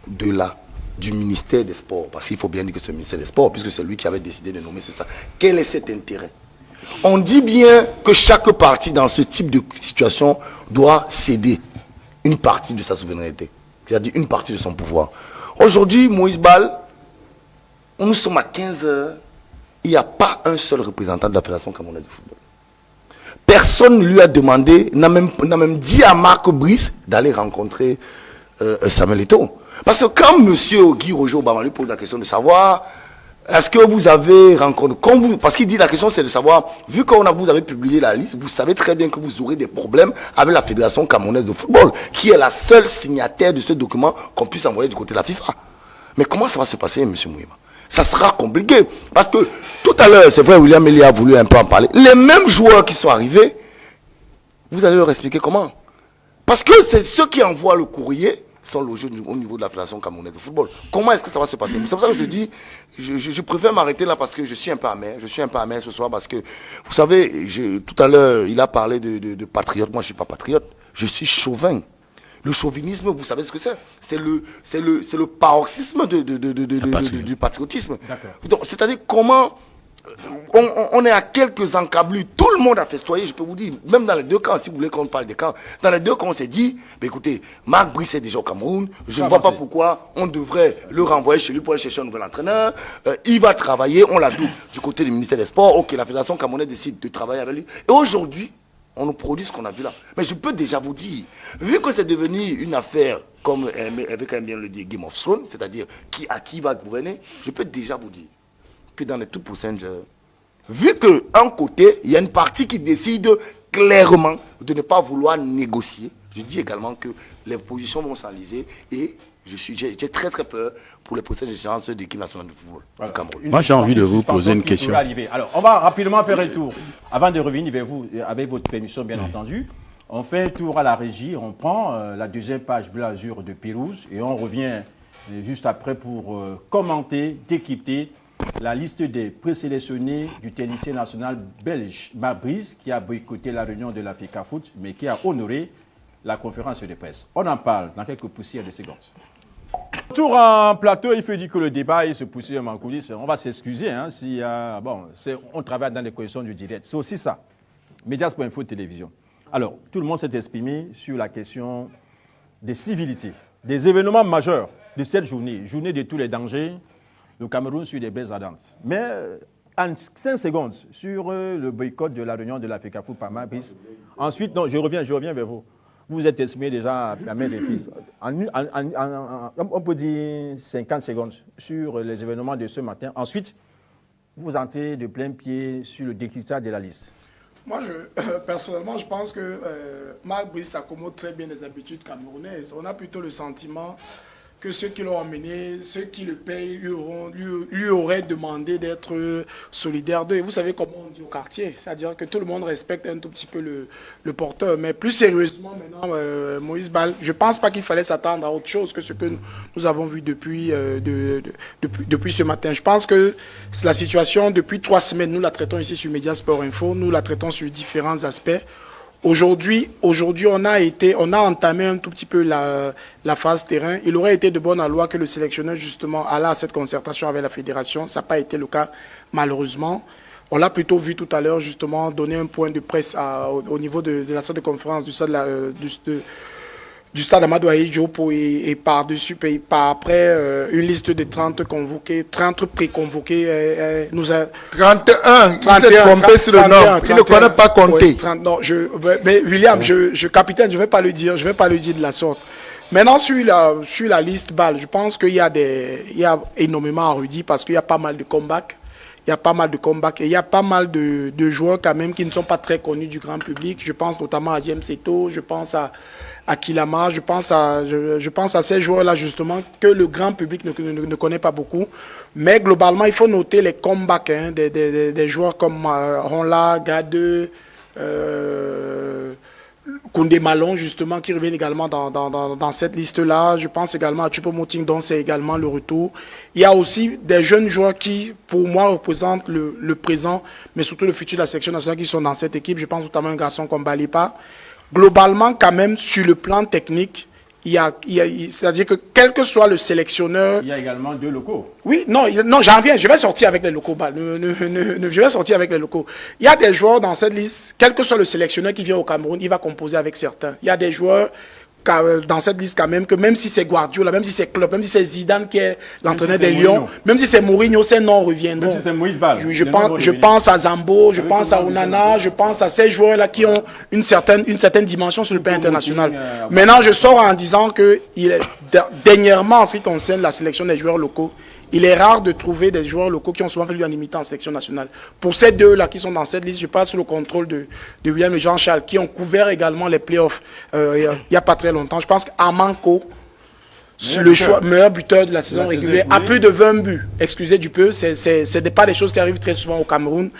du ministère des Sports, parce qu'il faut bien dire que c'est le ministère des Sports, puisque c'est lui qui avait décidé de nommer ce staff. Quel est cet intérêt? On dit bien que chaque parti dans ce type de situation doit céder une partie de sa souveraineté, c'est-à-dire une partie de son pouvoir. Aujourd'hui, Moïse Bal, nous sommes à 15h, il n'y a pas un seul représentant de la Fédération camerounaise de football. Personne ne lui a demandé, n'a même dit à Marc Brice d'aller rencontrer Samuel Eto'o. Parce que quand M. Guy Roger Obama lui pose la question de savoir, est-ce que vous avez rencontré, parce qu'il dit la question c'est de savoir, vu que vous avez publié la liste, vous savez très bien que vous aurez des problèmes avec la Fédération camerounaise de football, qui est la seule signataire de ce document qu'on puisse envoyer du côté de la FIFA. Mais comment ça va se passer, M. Mouima? Ça sera compliqué. Parce que tout à l'heure, c'est vrai, William Melé a voulu un peu en parler. Les mêmes joueurs qui sont arrivés, vous allez leur expliquer comment. Parce que c'est ceux qui envoient le courrier sont logés au niveau de la Fédération camerounaise de football. Comment est-ce que ça va se passer? C'est pour ça que je dis, je préfère m'arrêter là parce que je suis un peu amer. Je suis un peu amer ce soir parce que, vous savez, tout à l'heure, il a parlé de patriote. Moi, je ne suis pas patriote. Je suis chauvin. Le chauvinisme, vous savez ce que c'est? C'est le paroxysme du patriotisme. C'est-à-dire comment... On est à quelques encablures. Tout le monde a festoyé, je peux vous dire. Même dans les deux camps, si vous voulez qu'on parle des camps. Dans les deux camps, on s'est dit, écoutez, Marc Brice est déjà au Cameroun. Je ne vois pas pourquoi on devrait le renvoyer chez lui pour aller chercher un nouvel entraîneur. Il va travailler, on l'a dit, du côté du ministère des Sports. Ok, la Fédération camerounaise décide de travailler avec lui. Et aujourd'hui, on nous produit ce qu'on a vu là. Mais je peux déjà vous dire, vu que c'est devenu une affaire, comme avec un bien le dit, Game of Thrones, c'est-à-dire qui va gouverner, je peux déjà vous dire que dans les tout prochaines heures, vu qu'un côté, il y a une partie qui décide clairement de ne pas vouloir négocier, je dis également que les positions vont s'enliser et j'ai très très peur pour les prochaines échéances de l'équipe nationale de football au Cameroun. Moi j'ai envie de vous poser une question. Alors on va rapidement faire un tour. Avant de revenir vers vous, avec votre permission bien entendu, On fait un tour à la régie, on prend la deuxième page bleu azur de Pérouse et on revient juste après pour commenter, décrypter la liste des présélectionnés du tennisien national belge Marc Brice qui a boycotté la réunion de la FECAFOOT mais qui a honoré la conférence de presse. On en parle dans quelques poussières de secondes. Tour en plateau, il faut dire que le débat il se poursuit en coulisses. On va s'excuser si on travaille dans les conditions du direct. C'est aussi ça. Mediasport Info Télévision. Alors, tout le monde s'est exprimé sur la question des civilités, des événements majeurs de cette journée, journée de tous les dangers, le Cameroun sur des braises ardentes. Mais en 5 secondes, sur le boycott de la réunion de la FECAFOOT par Marc Brice. Ensuite, non, je reviens vers vous. Vous êtes exprimé déjà à main reprise. On peut dire 50 secondes sur les événements de ce matin. Ensuite, vous entrez de plein pied sur le décryptage de la liste. Moi, personnellement, je pense que Marc Brice s'accommode très bien des habitudes camerounaises. On a plutôt le sentiment que ceux qui l'ont emmené, ceux qui le payent, lui auraient demandé d'être solidaire d'eux. Et vous savez comment on dit au quartier, c'est-à-dire que tout le monde respecte un tout petit peu le porteur. Mais plus sérieusement, maintenant, Moïse Bal, je ne pense pas qu'il fallait s'attendre à autre chose que ce que nous avons vu depuis ce matin. Je pense que la situation, depuis 3 semaines, nous la traitons ici sur Mediasport Info, nous la traitons sur différents aspects. Aujourd'hui, on a entamé un tout petit peu la phase terrain. Il aurait été de bonne loi que le sélectionneur, justement, allait à cette concertation avec la fédération. Ça n'a pas été le cas, malheureusement. On l'a plutôt vu tout à l'heure, justement, donner un point de presse au niveau de la salle de conférence du stade Amadou Ahidjo et par-dessus, après une liste de 30 convoqués, 30 pré-convoqués. Nous a 31, il s'est trompé sur le nombre, il ne connaît pas compter. 30, non, mais William, capitaine, je ne vais pas le dire de la sorte. Maintenant, sur la liste balle, je pense qu'il y a énormément à redire parce qu'il y a pas mal de comebacks. Il y a pas mal de comebacks et il y a pas mal de joueurs quand même qui ne sont pas très connus du grand public. Je pense notamment à James Eto'o, je pense à Kilama, je pense à ces joueurs-là justement que le grand public ne connaît pas beaucoup. Mais globalement, il faut noter les comebacks des joueurs comme Ronla, Gade, Koundé Malon justement qui reviennent également dans cette liste-là. Je pense également à Choupo-Moting dont c'est également le retour. Il y a aussi des jeunes joueurs qui, pour moi, représentent le présent, mais surtout le futur de la sélection nationale qui sont dans cette équipe. Je pense notamment à un garçon comme Balipa. Globalement, quand même, sur le plan technique, c'est-à-dire que quel que soit le sélectionneur... Il y a également 2 locaux. Oui, non, j'en viens, je vais sortir avec les locaux. Je vais sortir avec les locaux. Il y a des joueurs dans cette liste, quel que soit le sélectionneur qui vient au Cameroun, il va composer avec certains. Il y a des joueurs dans cette liste quand même, que même si c'est Guardiola, même si c'est Klopp, même si c'est Zidane qui est l'entraîneur des Lions, même si c'est Mourinho, ces noms reviendront. Même si c'est Moïse Bal. Je pense à Zambo, je pense à Onana, je pense à ces joueurs-là qui ont une certaine dimension sur le plan international. Maintenant, je sors en disant que dernièrement, en ce qui concerne la sélection des joueurs locaux, il est rare de trouver des joueurs locaux qui ont souvent fait l'unanimité en sélection nationale. Pour ces deux-là qui sont dans cette liste, je parle sous le contrôle de William et Jean-Charles, qui ont couvert également les playoffs il n'y a pas très longtemps. Je pense qu'Amanko, meilleur buteur de la saison régulière, a plus de 20 buts. Excusez du peu, c'est pas des choses qui arrivent très souvent au Cameroun.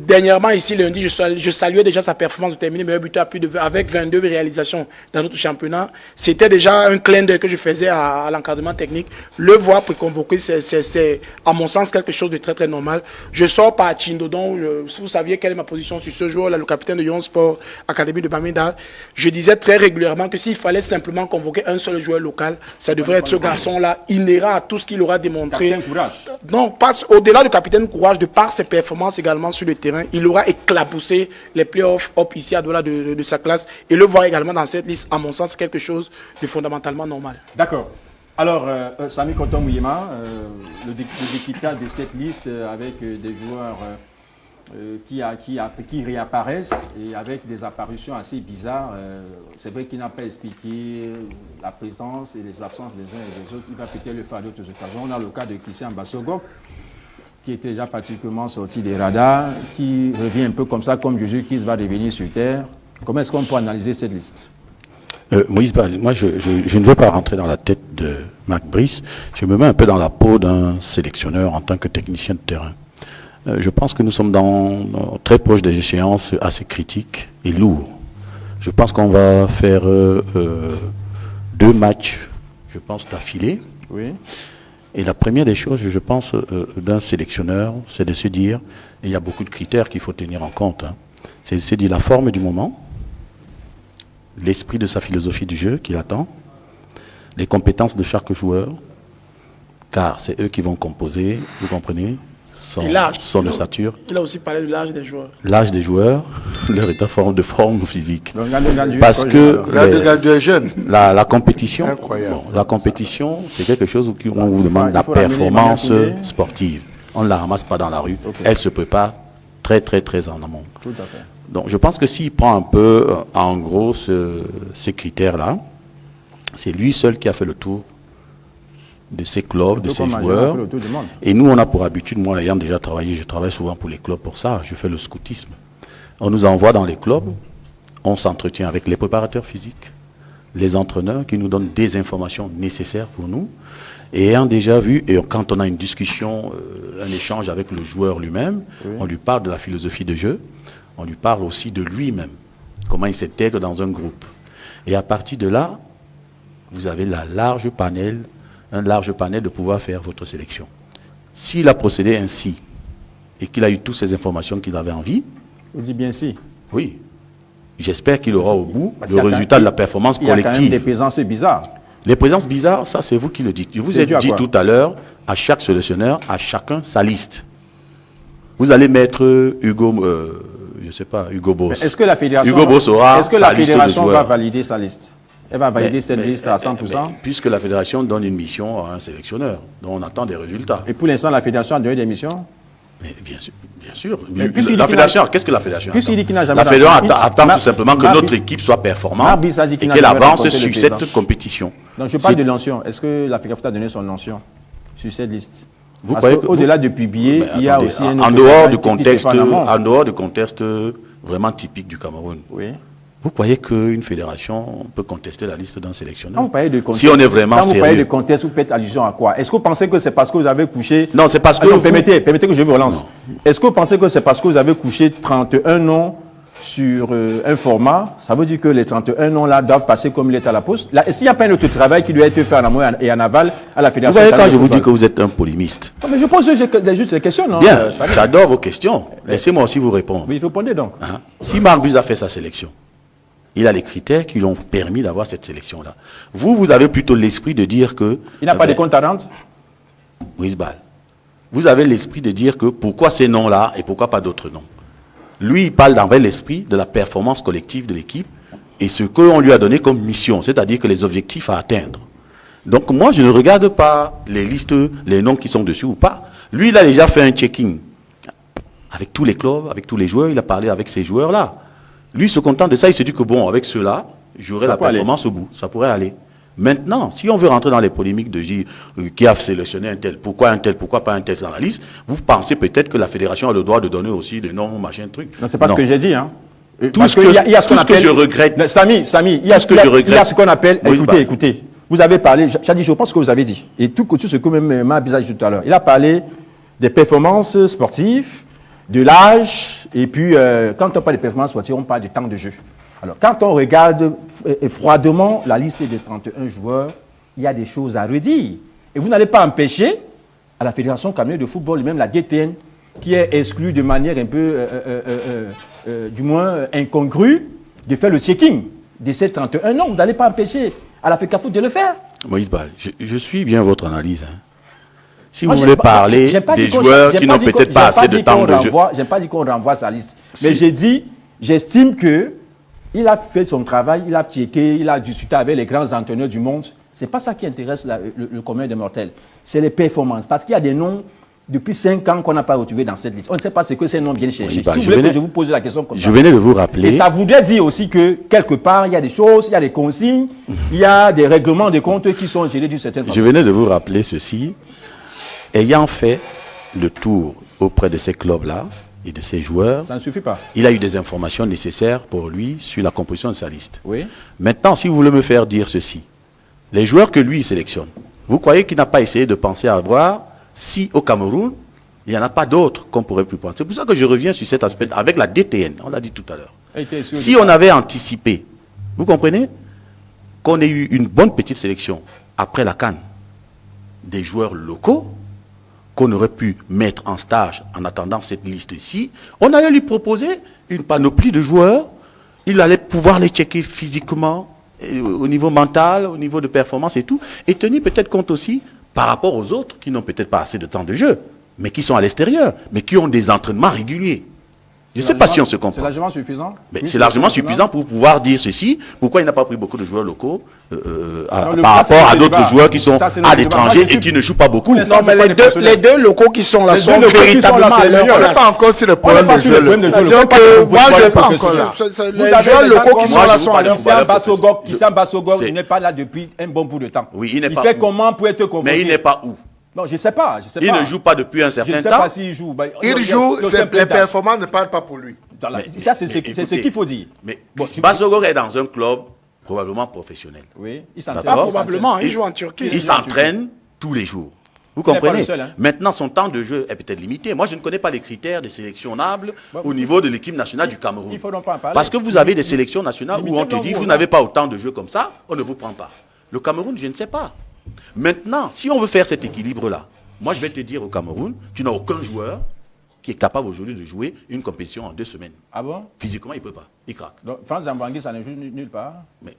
Dernièrement, ici, lundi, je saluais déjà sa performance de terminer meilleur buteur avec 22 réalisations dans notre championnat. C'était déjà un clin d'œil que je faisais à l'encadrement technique. Le voir préconvoqué, c'est à mon sens quelque chose de très très normal. Je sors par Chindodon. Si vous saviez quelle est ma position sur ce joueur-là, le capitaine de Yon Sport Académie de Bamenda, je disais très régulièrement que s'il fallait simplement convoquer un seul joueur local, ça devrait être ce garçon-là, inhérent à tout ce qu'il aura démontré. Capitaine Courage. Non, au-delà du capitaine Courage, de par ses performances également sur le terrain, il aura éclaboussé les playoffs ici à delà de sa classe, et le voir également dans cette liste, à mon sens, c'est quelque chose de fondamentalement normal. D'accord. Alors, Sami Konton Mouyema, le décryptage de cette liste avec des joueurs qui réapparaissent et avec des apparitions assez bizarres. C'est vrai qu'il n'a pas expliqué la présence et les absences des uns et des autres. Il va peut-être le faire à d'autres occasions. On a le cas de Christian Bassogo, qui était déjà particulièrement sorti des radars, qui revient un peu comme ça, comme Jésus-Christ va revenir sur terre. Comment est-ce qu'on peut analyser cette liste? Moïse Bal, moi je ne veux pas rentrer dans la tête de Marc Brice. Je me mets un peu dans la peau d'un sélectionneur en tant que technicien de terrain. Je pense que nous sommes très proches des échéances assez critiques et lourdes. Je pense qu'on va faire 2 matchs, je pense, d'affilée. Oui. Et la première des choses, je pense, d'un sélectionneur, c'est de se dire, et il y a beaucoup de critères qu'il faut tenir en compte, hein, c'est de se dire la forme du moment, l'esprit de sa philosophie du jeu qu'il attend, les compétences de chaque joueur, car c'est eux qui vont composer, vous comprenez, son ossature. Il a aussi parlé de l'âge des joueurs. L'âge des joueurs, leur état de forme physique. Parce que la compétition, la compétition, c'est quelque chose où on vous demande la performance sportive. On ne la ramasse pas dans la rue. Elle se prépare très très très en amont. Tout à fait. Donc je pense que s'il prend un peu en gros ces critères-là, c'est lui seul qui a fait le tour de ces clubs, de ces joueurs. Et nous, on a pour habitude, moi ayant déjà travaillé, je travaille souvent pour les clubs pour ça, je fais le scoutisme. On nous envoie dans les clubs, on s'entretient avec les préparateurs physiques, les entraîneurs qui nous donnent des informations nécessaires pour nous. Et ayant déjà vu, et quand on a une discussion, un échange avec le joueur lui-même, on lui parle de la philosophie de jeu, on lui parle aussi de lui-même, comment il s'intègre dans un groupe. Et à partir de là, vous avez un large panel de pouvoir faire votre sélection. S'il a procédé ainsi et qu'il a eu toutes ces informations qu'il avait envie... Vous dites bien si. Oui. J'espère qu'il aura au bout le résultat de la performance collective. Il y a quand même des présences bizarres. Les présences bizarres, ça c'est vous qui le dites. Je vous ai dit tout à l'heure, à chaque sélectionneur, à chacun sa liste. Vous allez mettre Hugo... je ne sais pas, Hugo Boss. Est-ce que la fédération, Hugo Boss aura sa liste de joueurs. Va valider sa liste? Elle va valider cette liste à 100%. Puisque la fédération donne une mission à un sélectionneur, dont on attend des résultats. Et pour l'instant, la fédération a donné des missions? Mais bien sûr. La fédération, qu'est-ce que la fédération attend? La fédération attend tout simplement que notre équipe soit performante et qu'elle avance sur cette compétition. Donc je parle de l'onction. Est-ce que la fédération a donné son onction sur cette liste? Au-delà de publier, il y a aussi un en dehors du contexte vraiment typique du Cameroun. Oui. Vous croyez qu'une fédération peut contester la liste d'un sélectionneur? Quand vous parlez de contexte, si on est vraiment sérieux. Quand vous parlez de contexte, vous faites allusion à quoi? Est-ce que vous pensez que c'est parce que vous avez couché... Non, c'est parce que... Permettez que je vous relance. Est-ce que vous pensez que c'est parce que vous avez couché 31 noms sur un format? Ça veut dire que les 31 noms-là doivent passer comme il est à la poste? Est-ce qu'il n'y a pas un autre travail qui doit être fait en amont et en aval à la fédération? Vous voyez, quand je vous dis que vous êtes un polémiste... Non, mais je pose juste des questions, non? Bien, j'adore vos questions. Laissez-moi aussi vous répondre. Oui, répondez donc. Si Marbus a fait sa sélection, il a les critères qui l'ont permis d'avoir cette sélection-là. Vous avez plutôt l'esprit de dire que... Il n'a pas de compte à rendre? Moïse Bal. Vous avez l'esprit de dire que pourquoi ces noms-là et pourquoi pas d'autres noms. Lui, il parle dans l'esprit de la performance collective de l'équipe et ce qu'on lui a donné comme mission, c'est-à-dire que les objectifs à atteindre. Donc moi, je ne regarde pas les listes, les noms qui sont dessus ou pas. Lui, il a déjà fait un checking avec tous les clubs, avec tous les joueurs. Il a parlé avec ces joueurs-là. Lui, se content de ça, il se dit que bon, avec ceux-là, j'aurai la performance au bout. Ça pourrait aller. Maintenant, si on veut rentrer dans les polémiques de dire qui a sélectionné un tel, pourquoi pas un tel dans la liste, vous pensez peut-être que la fédération a le droit de donner aussi des noms, machin, truc. Non, c'est pas ce que j'ai dit, hein. Tout ce que je regrette. Samy, il y a ce qu'on appelle, écoutez, vous avez parlé, je pense que vous avez dit, et tout ce que même Marbus a dit tout à l'heure, il a parlé des performances sportives, de l'âge, et puis quand on parle de performances sportives, on parle du temps de jeu. Alors, quand on regarde froidement la liste des 31 joueurs, il y a des choses à redire. Et vous n'allez pas empêcher à la Fédération camerounaise de football, et même la DTN, qui est exclue de manière un peu, du moins incongrue, de faire le checking de ces 31 noms. Vous n'allez pas empêcher à la FECAFOOT de le faire. Moïse Bal, je suis bien votre analyse. Hein. Si vous voulez parler des joueurs qui n'ont peut-être pas assez de temps de jeu. Je n'ai pas dit qu'on renvoie sa liste. Mais j'ai dit, j'estime qu'il a fait son travail, il a checké, il a discuté avec les grands entraîneurs du monde. Ce n'est pas ça qui intéresse le commun des mortels. C'est les performances. Parce qu'il y a des noms depuis 5 ans qu'on n'a pas retrouvés dans cette liste. On ne sait pas ce que ces noms viennent chercher. Oui, je vous pose la question comme ça. Je venais de vous rappeler. Et ça voudrait dire aussi que quelque part, il y a des choses, il y a des consignes, il y a des règlements de compte qui sont gérés d'une certaine façon. Je venais de vous rappeler ceci. Ayant fait le tour auprès de ces clubs-là et de ces joueurs, ça ne suffit pas. Il a eu des informations nécessaires pour lui sur la composition de sa liste. Oui. Maintenant, si vous voulez me faire dire ceci, les joueurs que lui sélectionne, vous croyez qu'il n'a pas essayé de penser à voir si au Cameroun, il n'y en a pas d'autres qu'on pourrait plus prendre. C'est pour ça que je reviens sur cet aspect avec la DTN, on l'a dit tout à l'heure. Si on avait anticipé Vous comprenez? Qu'on ait eu une bonne petite sélection après la CAN des joueurs locaux qu'on aurait pu mettre en stage en attendant cette liste-ci, on allait lui proposer une panoplie de joueurs. Il allait pouvoir les checker physiquement, au niveau mental, au niveau de performance et tout, et tenir peut-être compte aussi par rapport aux autres qui n'ont peut-être pas assez de temps de jeu, mais qui sont à l'extérieur, mais qui ont des entraînements réguliers. Je ne sais pas si on se comprend. C'est largement suffisant. C'est largement suffisant pour pouvoir dire ceci. Pourquoi il n'a pas pris beaucoup de joueurs locaux par rapport à d'autres joueurs qui sont à l'étranger et qui ne jouent pas beaucoup. Non, mais les deux locaux qui sont là sont véritablement à leur place. On n'est pas encore sur le problème des joueurs locaux. Moi, je n'ai pas encore là. Les joueurs locaux qui sont là sont à leur place. Issam Bassogog, il n'est pas là depuis un bon bout de temps. Oui, il n'est pas. Il fait comment pour être convoqué? Mais il n'est pas où? Non, je ne sais pas. Il ne joue pas depuis un certain temps. Je ne sais pas s'il joue. Il joue, les performances ne parlent pas pour lui. Ça, c'est ce qu'il faut dire. Mais Bassogog est dans un club probablement professionnel. Oui, il s'entraîne. Pas probablement, il joue en Turquie. Il s'entraîne tous les jours. Vous comprenez? Maintenant, son temps de jeu est peut-être limité. Moi, je ne connais pas les critères des sélectionnables au niveau de l'équipe nationale du Cameroun. Il faut donc pas en parler. Parce que vous avez des sélections nationales où on te dit, vous n'avez pas autant de jeux comme ça, on ne vous prend pas. Le Cameroun, je ne sais pas. Maintenant, si on veut faire cet équilibre-là, moi, je vais te dire au Cameroun, tu n'as aucun joueur qui est capable aujourd'hui de jouer une compétition en 2 semaines. Ah bon? Physiquement, il ne peut pas. Il craque. Donc, France Zambangui, ça ne joue nulle part. Mais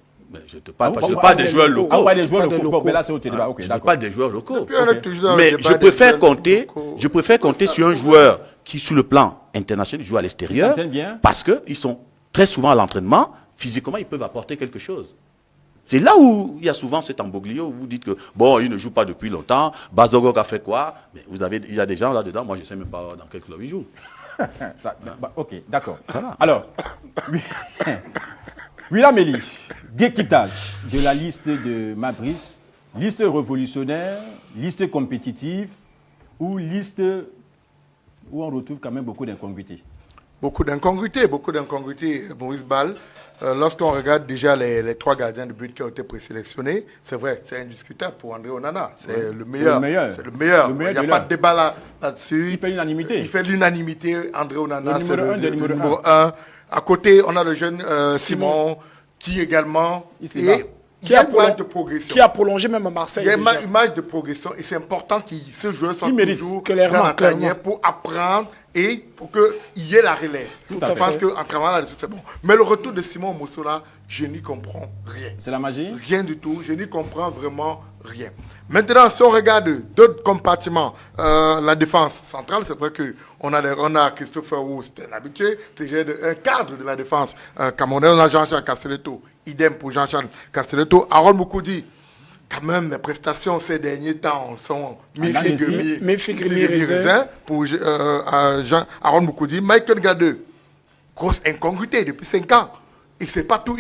je te parle, je parle des joueurs locaux. On parle des joueurs locaux. Mais là, c'est au débat. Je ne parle des joueurs locaux. Mais je préfère compter sur un joueur qui, sur le plan international, joue à l'extérieur. Parce qu'ils sont très souvent à l'entraînement. Physiquement, ils peuvent apporter quelque chose. C'est là où il y a souvent cet embroglio où vous dites que, bon, il ne joue pas depuis longtemps, Bassogog a fait quoi? Mais il y a des gens là-dedans, moi je ne sais même pas dans quel club il joue. Ok, d'accord. Alors, William Elie, déquitage de la liste de Mabrice, liste révolutionnaire, liste compétitive ou liste où on retrouve quand même beaucoup d'incongruités. Beaucoup d'incongruités, Maurice Ball. Lorsqu'on regarde déjà les 3 gardiens de but qui ont été présélectionnés, c'est vrai, c'est indiscutable pour André Onana. C'est le meilleur. C'est le meilleur. Il n'y a pas de débat là-dessus. Il fait l'unanimité. Il fait l'unanimité. André Onana, c'est le numéro 1. À côté, on a le jeune Simon, qui également... Qui a prolongé même à Marseille. Il y a une marge de progression et c'est important que ce joueur soit toujours dans la tanière pour apprendre et pour qu'il y ait la relève. Je pense qu'en travaillant là-dessus, c'est bon. Mais le retour de Simon Moussola, je n'y comprends rien. C'est la magie? Rien du tout. Je n'y comprends vraiment rien. Maintenant, si on regarde d'autres compartiments, la défense centrale, c'est vrai qu'on a Christopher Wu, c'est un habitué, c'est un cadre de la défense camerounaise. On a Jean-Charles Castelletto, idem pour Jean-Charles Castelletto. Harold Moukoudi, quand même, les prestations ces derniers temps sont mi-figurines pour Harold Moukoudi. Michael Gadeux, grosse incongruité depuis 5 ans. Il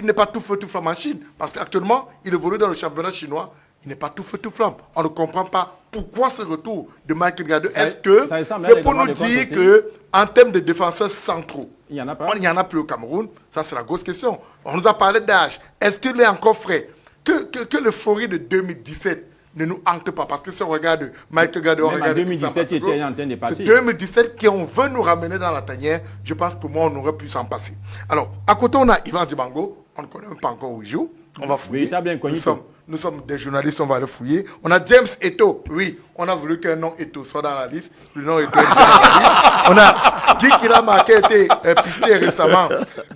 n'est pas tout feu, tout flamme en Chine. Parce qu'actuellement, il évolue dans le championnat chinois. Il n'est pas tout feu, tout flamme. On ne comprend pas pourquoi ce retour de Michael Gadeux. Est-ce que c'est pour nous dire qu'en termes de défenseurs centraux, il n'y en a plus au Cameroun? Ça, c'est la grosse question. On nous a parlé d'âge. Est-ce qu'il est encore frais? Que l'euphorie de 2017 ne nous hante pas. Parce que si on regarde Michael Gadeux, on regarde... 2017, il était en train de passer. C'est 2017 qu'on veut nous ramener dans la tanière. Je pense que pour moi, on aurait pu s'en passer. Alors, à côté, on a Ivan Dibango. On ne connaît même pas encore où il joue. On va fouiller. Nous sommes des journalistes, on va le fouiller. On a James Eto'o. Oui, on a voulu qu'un nom Eto'o soit dans la liste. Le nom Eto'o est dans la liste. On a Guy Kilama qui a été pisté récemment.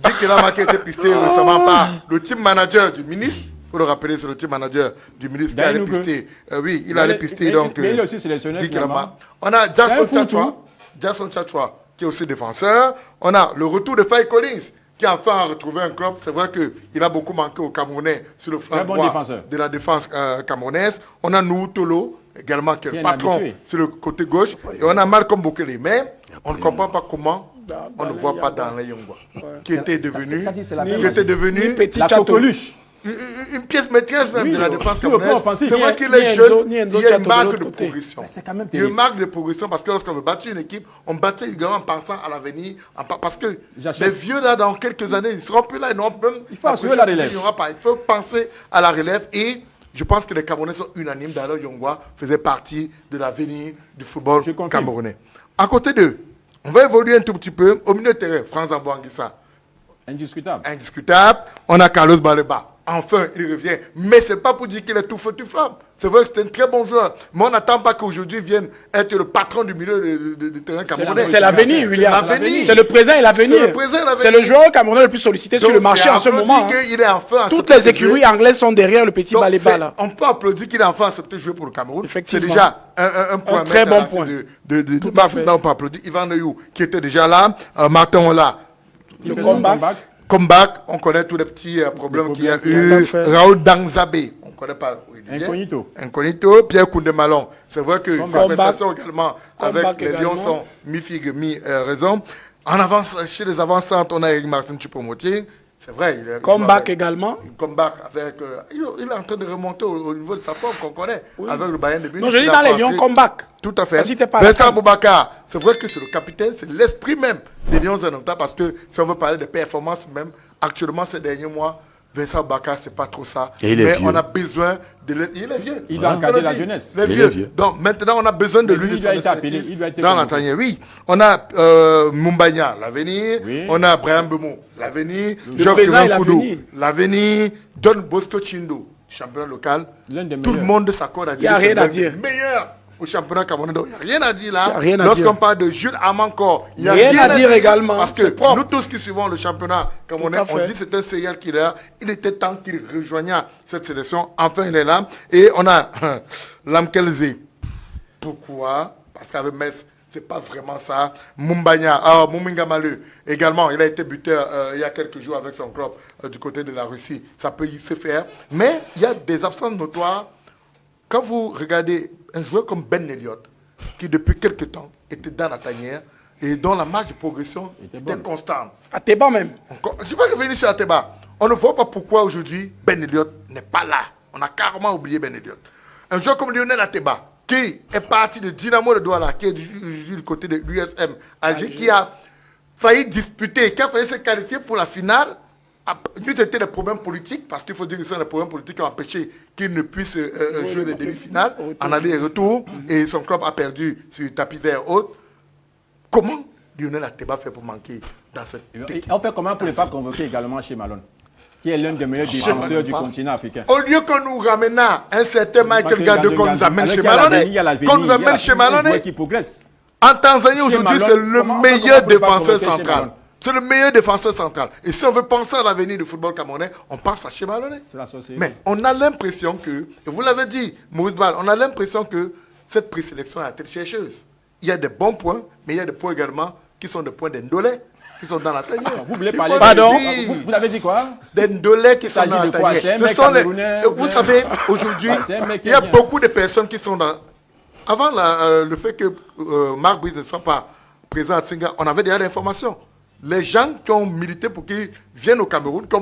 Guy Kilama qui a été pisté récemment par le team manager du ministre. Il faut le rappeler, c'est le team manager du ministre qui a allé pister. Oui, il a allé pister donc. Mais il est aussi sélectionné. On a Jason Tchatchoua qui est aussi défenseur. On a le retour de Faye Collins, qui a enfin retrouvé un club. C'est vrai qu'il a beaucoup manqué aux Camerounais sur le flanc droit de la défense camerounaise. On a Nou Tolo, également, qui est le patron sur le côté gauche. Et on a Malcolm Bokele. Mais on ne comprend pas comment on ne voit pas dans les Yongwa, qui était devenu la coqueluche. Une pièce maîtresse même de la défense camerounaise. C'est vrai qu'il est jeune, il y a une marque de progression. Il y a une marque de progression parce que lorsqu'on veut battre une équipe, on battait également en pensant à l'avenir. Parce que les vieux, là, dans quelques années, ils ne seront plus là. Il faut assurer la relève. Il faut penser à la relève et je pense que les Camerounais sont unanimes. D'ailleurs, Yongwa faisait partie de l'avenir du football camerounais. À côté d'eux, on va évoluer un tout petit peu au milieu de terrain. Franz Ambouanguissa. Indiscutable. Indiscutable. On a Carlos Baleba. Enfin, il revient. Mais ce n'est pas pour dire qu'il est tout feu, tout flamme. C'est vrai que c'est un très bon joueur. Mais on n'attend pas qu'aujourd'hui il vienne être le patron du milieu de terrain camerounais. C'est l'avenir, William. C'est le présent et l'avenir. C'est le joueur camerounais le plus sollicité sur le marché en ce moment. Toutes les écuries anglaises sont derrière le petit Baleba là. On peut applaudir qu'il a enfin accepté de jouer pour le Cameroun. C'est déjà un point. Un très bon point. On peut applaudir Ivan Neyou qui était déjà là. Martin Ola. Le comeback, on connaît tous les petits problèmes qu'il y a eu. Raoul Dangzabé, on ne connaît pas. Incognito. Pierre Koundé-Malon. C'est vrai que sa prestation également avec les Lions sont mi-figue, mi-raison. En avance, chez les avancantes, on a Eric Martin Choupo-Moting. C'est vrai. Comeback également. Comeback avec. Il est en train de remonter au niveau de sa forme qu'on connaît avec le Bayern de Munich. Non, je dis dans les Lions, comeback. Tout à fait. Vincent Boubacar, c'est vrai que c'est le capitaine, c'est l'esprit même des Lions Indomptables parce que si on veut parler de performance même, actuellement ces derniers mois, Vincent Boubacar, c'est pas trop ça. Mais on a besoin de il est vieux. Il doit encadrer la jeunesse. Il est vieux. Donc maintenant, on a besoin de lui. Il doit être appelé. Dans l'entretien, oui. On a Mumbanya, l'avenir. Oui. On a Brian Bemo, l'avenir. Georges Koudou, l'avenir. John Bosco Chindo, champion local. Tout le monde s'accorde à dire que c'est le meilleur au championnat camerounais. Donc, il n'y a rien à dire là. Lorsqu'on parle de Jules Amankor, il n'y a rien à dire également. Parce que nous tous qui suivons le championnat camerounais, on dit que c'est un serial killer. Il était temps qu'il rejoignât cette sélection. Enfin, il est là. Et on a Lamkelze. Pourquoi? Parce qu'avec Metz, c'est pas vraiment ça. Muminga Malu, également, il a été buteur il y a quelques jours avec son club du côté de la Russie. Ça peut y se faire. Mais il y a des absences notoires. Quand vous regardez un joueur comme Ben Elliott, qui depuis quelques temps était dans la tanière et dont la marge de progression était constante. Ateba même. Je ne vais pas revenir sur Ateba. On ne voit pas pourquoi aujourd'hui Ben Elliott n'est pas là. On a carrément oublié Ben Elliott. Un joueur comme Lionel Ateba, qui est parti de Dynamo de Douala, qui est du côté de l'USM Alger, qui a failli disputer, qui a failli se qualifier pour la finale. Nous, c'était des problèmes politiques, parce qu'il faut dire que ce sont des problèmes politiques qui ont empêché qu'il ne puisse jouer les demi-finales en aller et retour, et son club a perdu sur le tapis vert haut. Comment Lionel Ateba fait pour manquer dans cette équipe? On fait comment pour ne pas convoquer également chez Malone, qui est l'un des meilleurs défenseurs du continent africain? Au lieu que nous ramenions un certain Michael Gade qu'on nous amène chez Malone, en Tanzanie aujourd'hui, c'est le meilleur défenseur central. C'est le meilleur défenseur central. Et si on veut penser à l'avenir du football camerounais, on pense à Chemalone. Mais on a l'impression que, et vous l'avez dit, Maurice Ball, on a l'impression que cette présélection est à tête chercheuse. Il y a des bons points, mais il y a des points également qui sont des points d'Endolé, qui sont dans la tanière. Vous voulez parler pardon? Vous l'avez dit quoi? D'Endolé qui sont dans la tanière. Ce sont les, vous savez, aujourd'hui, il y a beaucoup de personnes qui sont dans... Avant le fait que Marc Brice ne soit pas présent à Tsinga, on avait déjà l'information. Les gens qui ont milité pour qu'ils viennent au Cameroun, qui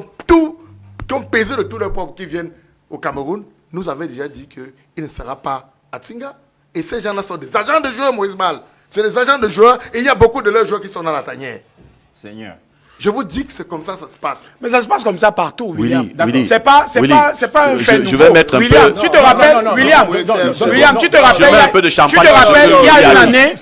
ont pesé de tout leur poids pour qu'ils viennent au Cameroun, nous avaient déjà dit qu'il ne sera pas à Tsinga. Et ces gens-là sont des agents de joueurs, Maurice Ball. C'est des agents de joueurs et il y a beaucoup de leurs joueurs qui sont dans la tanière. Seigneur. Je vous dis que c'est comme ça se passe. Mais ça se passe comme ça partout, William. Willy, c'est pas un fait nouveau. Je vais mettre un William, peu... tu te rappelles, William, tu te rappelles, je mets un peu de champagne. Tu te rappelles, il y a une année,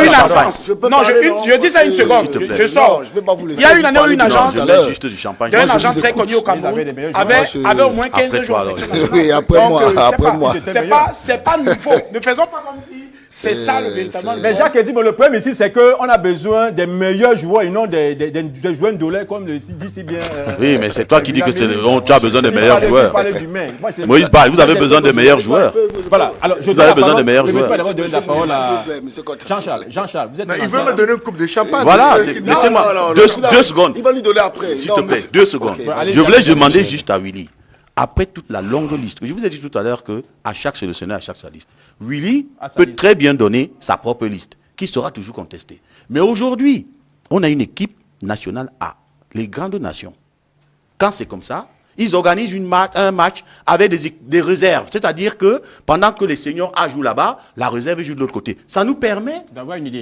une agence. Non, je dis ça une seconde. Je sors. Il y a une année où une agence, il y a une agence très connue au Cameroun, avait au moins 15 jours. Oui, après moi. C'est pas nouveau. Ne faisons pas comme si c'est ça le véritable. Mais Jacques a dit, le problème ici, c'est qu'on a besoin des meilleurs joueurs et non des joueurs d'olé, comme le dit si bien. Oui, mais c'est toi qui dis que tu as besoin des meilleurs joueurs. Moïse Ball, vous avez besoin des meilleurs joueurs. Voilà, alors vous avez besoin des meilleurs joueurs. Je vais donner la parole à Jean-Charles, vous êtes... Il veut me donner une coupe de champagne. Voilà, laissez-moi 2 secondes. Il va lui donner après. S'il te plaît, 2 secondes. Je voulais demander juste à Willy. Après toute la longue liste, je vous ai dit tout à l'heure qu'à chaque sélectionneur, à chaque sa liste, Willy peut très bien donner sa propre liste, qui sera toujours contestée. Mais aujourd'hui, on a une équipe nationale A, les grandes nations. Quand c'est comme ça, ils organisent un match avec des réserves. C'est-à-dire que pendant que les seniors A jouent là-bas, la réserve joue de l'autre côté. Ça nous permet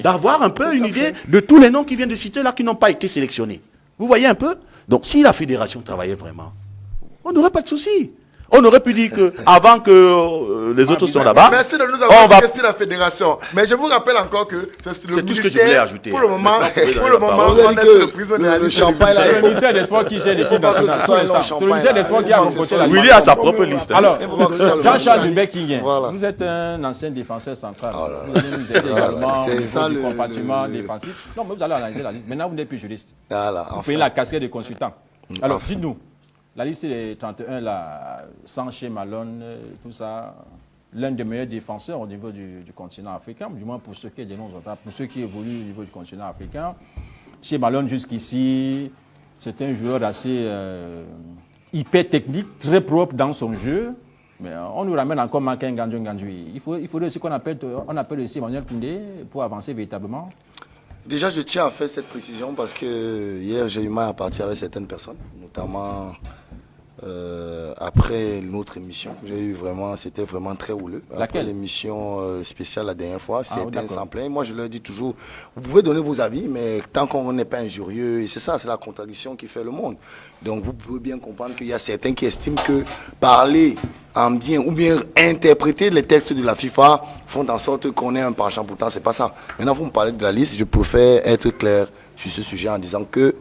d'avoir un peu une idée de tous les noms qui viennent de citer là qui n'ont pas été sélectionnés. Vous voyez un peu? Donc si la fédération travaillait vraiment, on n'aurait pas de souci. On aurait pu dire que avant que les autres sont là-bas, merci de nous avoir investi la fédération. Mais je vous rappelle encore que c'est tout ce que je voulais ajouter. Pour le moment, on est sur le prisonnier. Le champagne, c'est le ministère des Sports qui gère l'équipe nationale. C'est le ministère des Sports qui a remporté la Willy a sa propre liste. Alors, Jean-Charles Dubé-Kingien, vous êtes un ancien défenseur central. Vous allez nous aider également au compartiment défensif. Non, mais vous allez analyser la liste. Maintenant, vous n'êtes plus juriste. Vous payez la casquette de consultant. Alors, dites-nous. La liste des 31, là, sans Shea Malone, tout ça, l'un des meilleurs défenseurs au niveau du continent africain, du moins pour ceux qui dénoncent, pour ceux qui évoluent au niveau du continent africain. Shea Malone, jusqu'ici, c'est un joueur assez hyper technique, très propre dans son jeu. Mais on nous ramène encore Makin Ngandjoui. Il faudrait aussi qu'on appelle aussi Emmanuel Koundé pour avancer véritablement. Déjà, je tiens à faire cette précision parce que hier, j'ai eu mal à partir avec certaines personnes, notamment après notre émission. C'était vraiment très houleux. Après l'émission spéciale la dernière fois, c'était sans plein. Moi, je leur dis toujours, vous pouvez donner vos avis, mais tant qu'on n'est pas injurieux, et c'est ça, c'est la contradiction qui fait le monde. Donc, vous pouvez bien comprendre qu'il y a certains qui estiment que parler en bien ou bien interpréter les textes de la FIFA font en sorte qu'on ait un penchant. Pourtant, c'est pas ça. Maintenant, vous me parlez de la liste, je préfère être clair sur ce sujet en disant que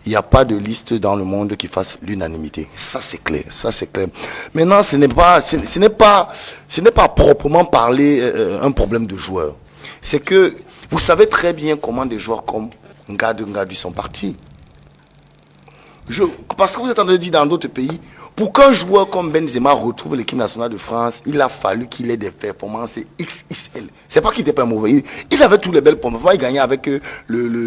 il n'y a pas de liste dans le monde qui fasse l'unanimité. Ça, c'est clair. Ça, c'est clair. Maintenant, ce n'est pas proprement parler un problème de joueurs. C'est que vous savez très bien comment des joueurs comme Ngadu sont partis. Parce que vous êtes en train de dire dans d'autres pays, pour qu'un joueur comme Benzema retrouve l'équipe nationale de France, il a fallu qu'il ait des performances XXL. C'est pas qu'il n'était pas mauvais. Il avait tous les belles performances. Il gagnait avec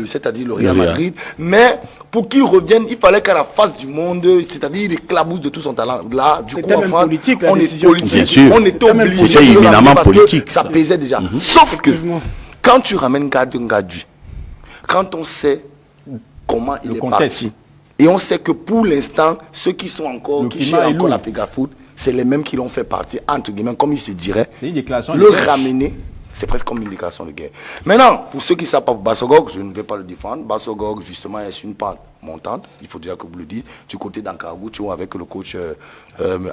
c'est-à-dire le Real Madrid. Mais pour qu'il revienne, il fallait qu'à la face du monde, c'est-à-dire il éclabousse de tout son talent. Là, du coup, en France, politique, on est politique. On était obligé. C'était éminemment politique. Ça pesait déjà. Sauf que quand tu ramènes Ngadu, quand on sait comment il est parti, et on sait que pour l'instant, ceux qui sont encore, qui gèrent encore la Fegafoot, c'est les mêmes qui l'ont fait partir, entre guillemets, comme il se dirait. C'est une déclaration de guerre. Le ramener, c'est presque comme une déclaration de guerre. Maintenant, pour ceux qui ne savent pas, Bassogog, je ne vais pas le défendre. Bassogog, justement, est sur une pente montante, il faut déjà que vous le dites, du côté d'Ankaragou, tu vois, avec le coach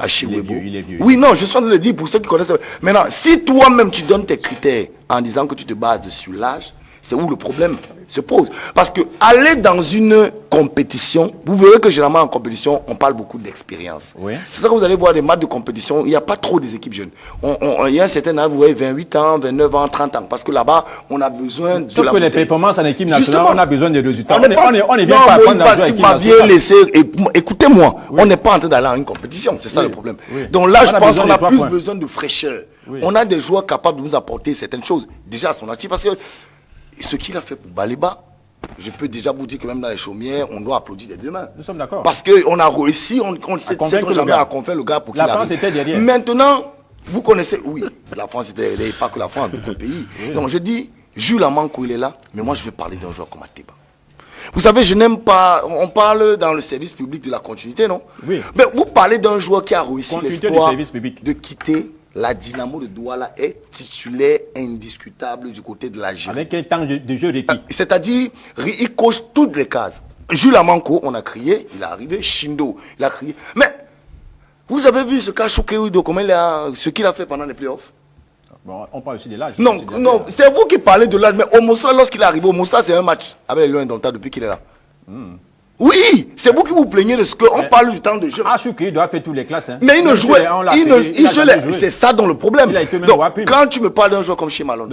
Achiwebo. Il est vieux. Oui, non, je suis en train de le dire pour ceux qui connaissent. Maintenant, si toi-même tu donnes tes critères en disant que tu te bases sur l'âge, c'est où le problème se pose. Parce que aller dans une compétition, vous verrez que généralement en compétition, on parle beaucoup d'expérience. Oui. C'est ça que vous allez voir des matchs de compétition, il n'y a pas trop des équipes jeunes. Il y a un certain âge, vous voyez, 28 ans, 29 ans, 30 ans. Parce que là-bas, on a besoin de sauf la que les performances en équipe nationale, justement, on a besoin de résultats. On est bien pas à prendre si vous m'aviez laissé, écoutez-moi, on n'est pas en train d'aller à une compétition, c'est ça le problème. Oui. Donc là, je pense qu'on a plus besoin de fraîcheur. Oui. On a des joueurs capables de nous apporter certaines choses, déjà à son actif, parce que ce qu'il a fait pour Baliba, je peux déjà vous dire que même dans les chaumières, on doit applaudir des deux mains. Nous sommes d'accord. Parce qu'on a réussi, on sait jamais à convaincre le gars pour qu'il arrive. La France était derrière. Maintenant, vous connaissez, oui, la France était derrière, pas que la France, beaucoup de pays. Oui. Donc je dis, Jules Amankou, il est là, mais moi je vais parler d'un joueur comme Ateba. Vous savez, je n'aime pas, on parle dans le service public de la continuité, non? Oui. Mais vous parlez d'un joueur qui a réussi l'espoir de quitter la Dynamo de Douala, est titulaire indiscutable du côté de la Gérée. Avec un temps de jeu d'équipe. C'est-à-dire, il coche toutes les cases. Jules Amanko, on a crié, il est arrivé. Shindo, il a crié. Mais, vous avez vu ce cas Choukerido, ce qu'il a fait pendant les playoffs? Bon, on parle aussi de l'âge. Non, c'est vous qui parlez de l'âge. Mais Omosta, lorsqu'il est arrivé, Omosta, c'est un match avec les Lions d'Ontario depuis qu'il est là. Oui, c'est vous qui vous plaignez de ce qu'on parle du temps de jeu. Achouki doit faire toutes les classes. Hein. Mais il ne jouait c'est ça dans le problème. Donc, quand tu me parles d'un joueur comme Shea Malone,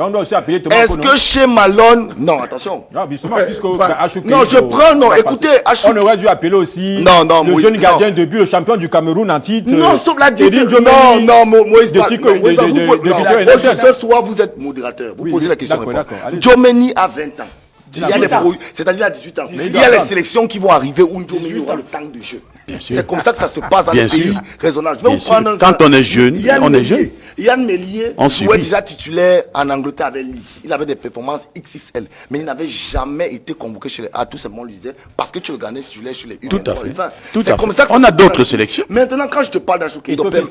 est-ce que Shea Malone... Non, attention. Non, justement, puisque Achouki... Non, je prends... Non, écoutez, Achouki... On aurait dû appeler aussi le jeune gardien de but, le champion du Cameroun en titre. Non, sauf la différence. Non, Moïse Bal. Ce soir, vous êtes modérateur. Vous posez la question. Djomeni a 20 ans. Il y a des produits, c'est-à-dire à 18 ans. Il y a les sélections qui vont arriver où Ndjomeni aura le temps de jeu. C'est comme ça que ça se passe dans les pays raisonnables. Quand on est jeune, on est jeune. Yann Mélier jouait déjà titulaire en Angleterre avec Leeds. Il avait des performances XXL, mais il n'avait jamais été convoqué chez les A. Tout simplement, on lui disait, parce que tu le gagnais titulaire chez les U. Tout à fait. C'est comme ça que on a d'autres sélections. Maintenant, quand je te parle d'Achouki, écoutez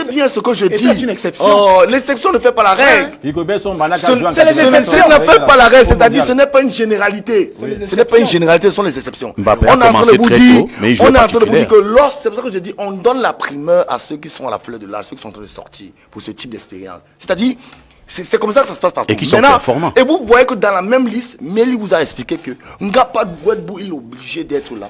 bien ce que je dis. C'est une exception. L'exception ne fait pas la règle. C'est l'exception. faites pas la règle, c'est-à-dire ce n'est pas une généralité. Ce n'est pas une généralité, ce sont les exceptions. On est en train de vous dire, que c'est pour ça que je dis, on donne la primeur à ceux qui sont à la fleur de l'âge, ceux qui sont en train de sortir pour ce type d'expérience. C'est-à-dire, c'est comme ça que ça se passe partout. Et qui sont performants. Et vous voyez que dans la même liste, Méli vous a expliqué que Ngapa Douedbou, il est obligé d'être là.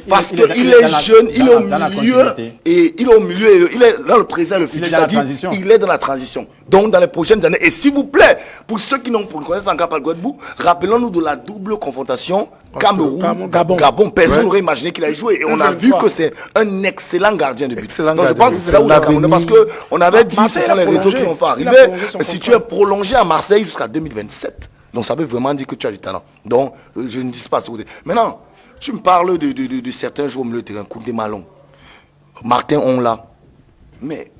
Parce qu'il est jeune, il est au milieu, et il est au milieu, il est dans le présent et le futur. C'est-à-dire, il est dans la transition. Donc, dans les prochaines années, et s'il vous plaît, pour ceux qui ne connaissent pas Ngapa Douedbou, rappelons-nous de la double confrontation Cameroun-Gabon. Personne n'aurait imaginé qu'il allait jouer. Et on a vu que c'est un excellent gardien de but. Donc, je pense que c'est là où on a Cameroun, parce qu'on avait dit, ce sont les réseaux qui vont faire arriver. Si tu es prolongé à Marseille jusqu'à 2027, donc ça veut vraiment dire que tu as du talent. Donc, je ne dis pas ce que vous dites. Maintenant, tu me parles de certains joueurs au milieu de terrain, Coupe des Malons. Martin, on l'a. Mais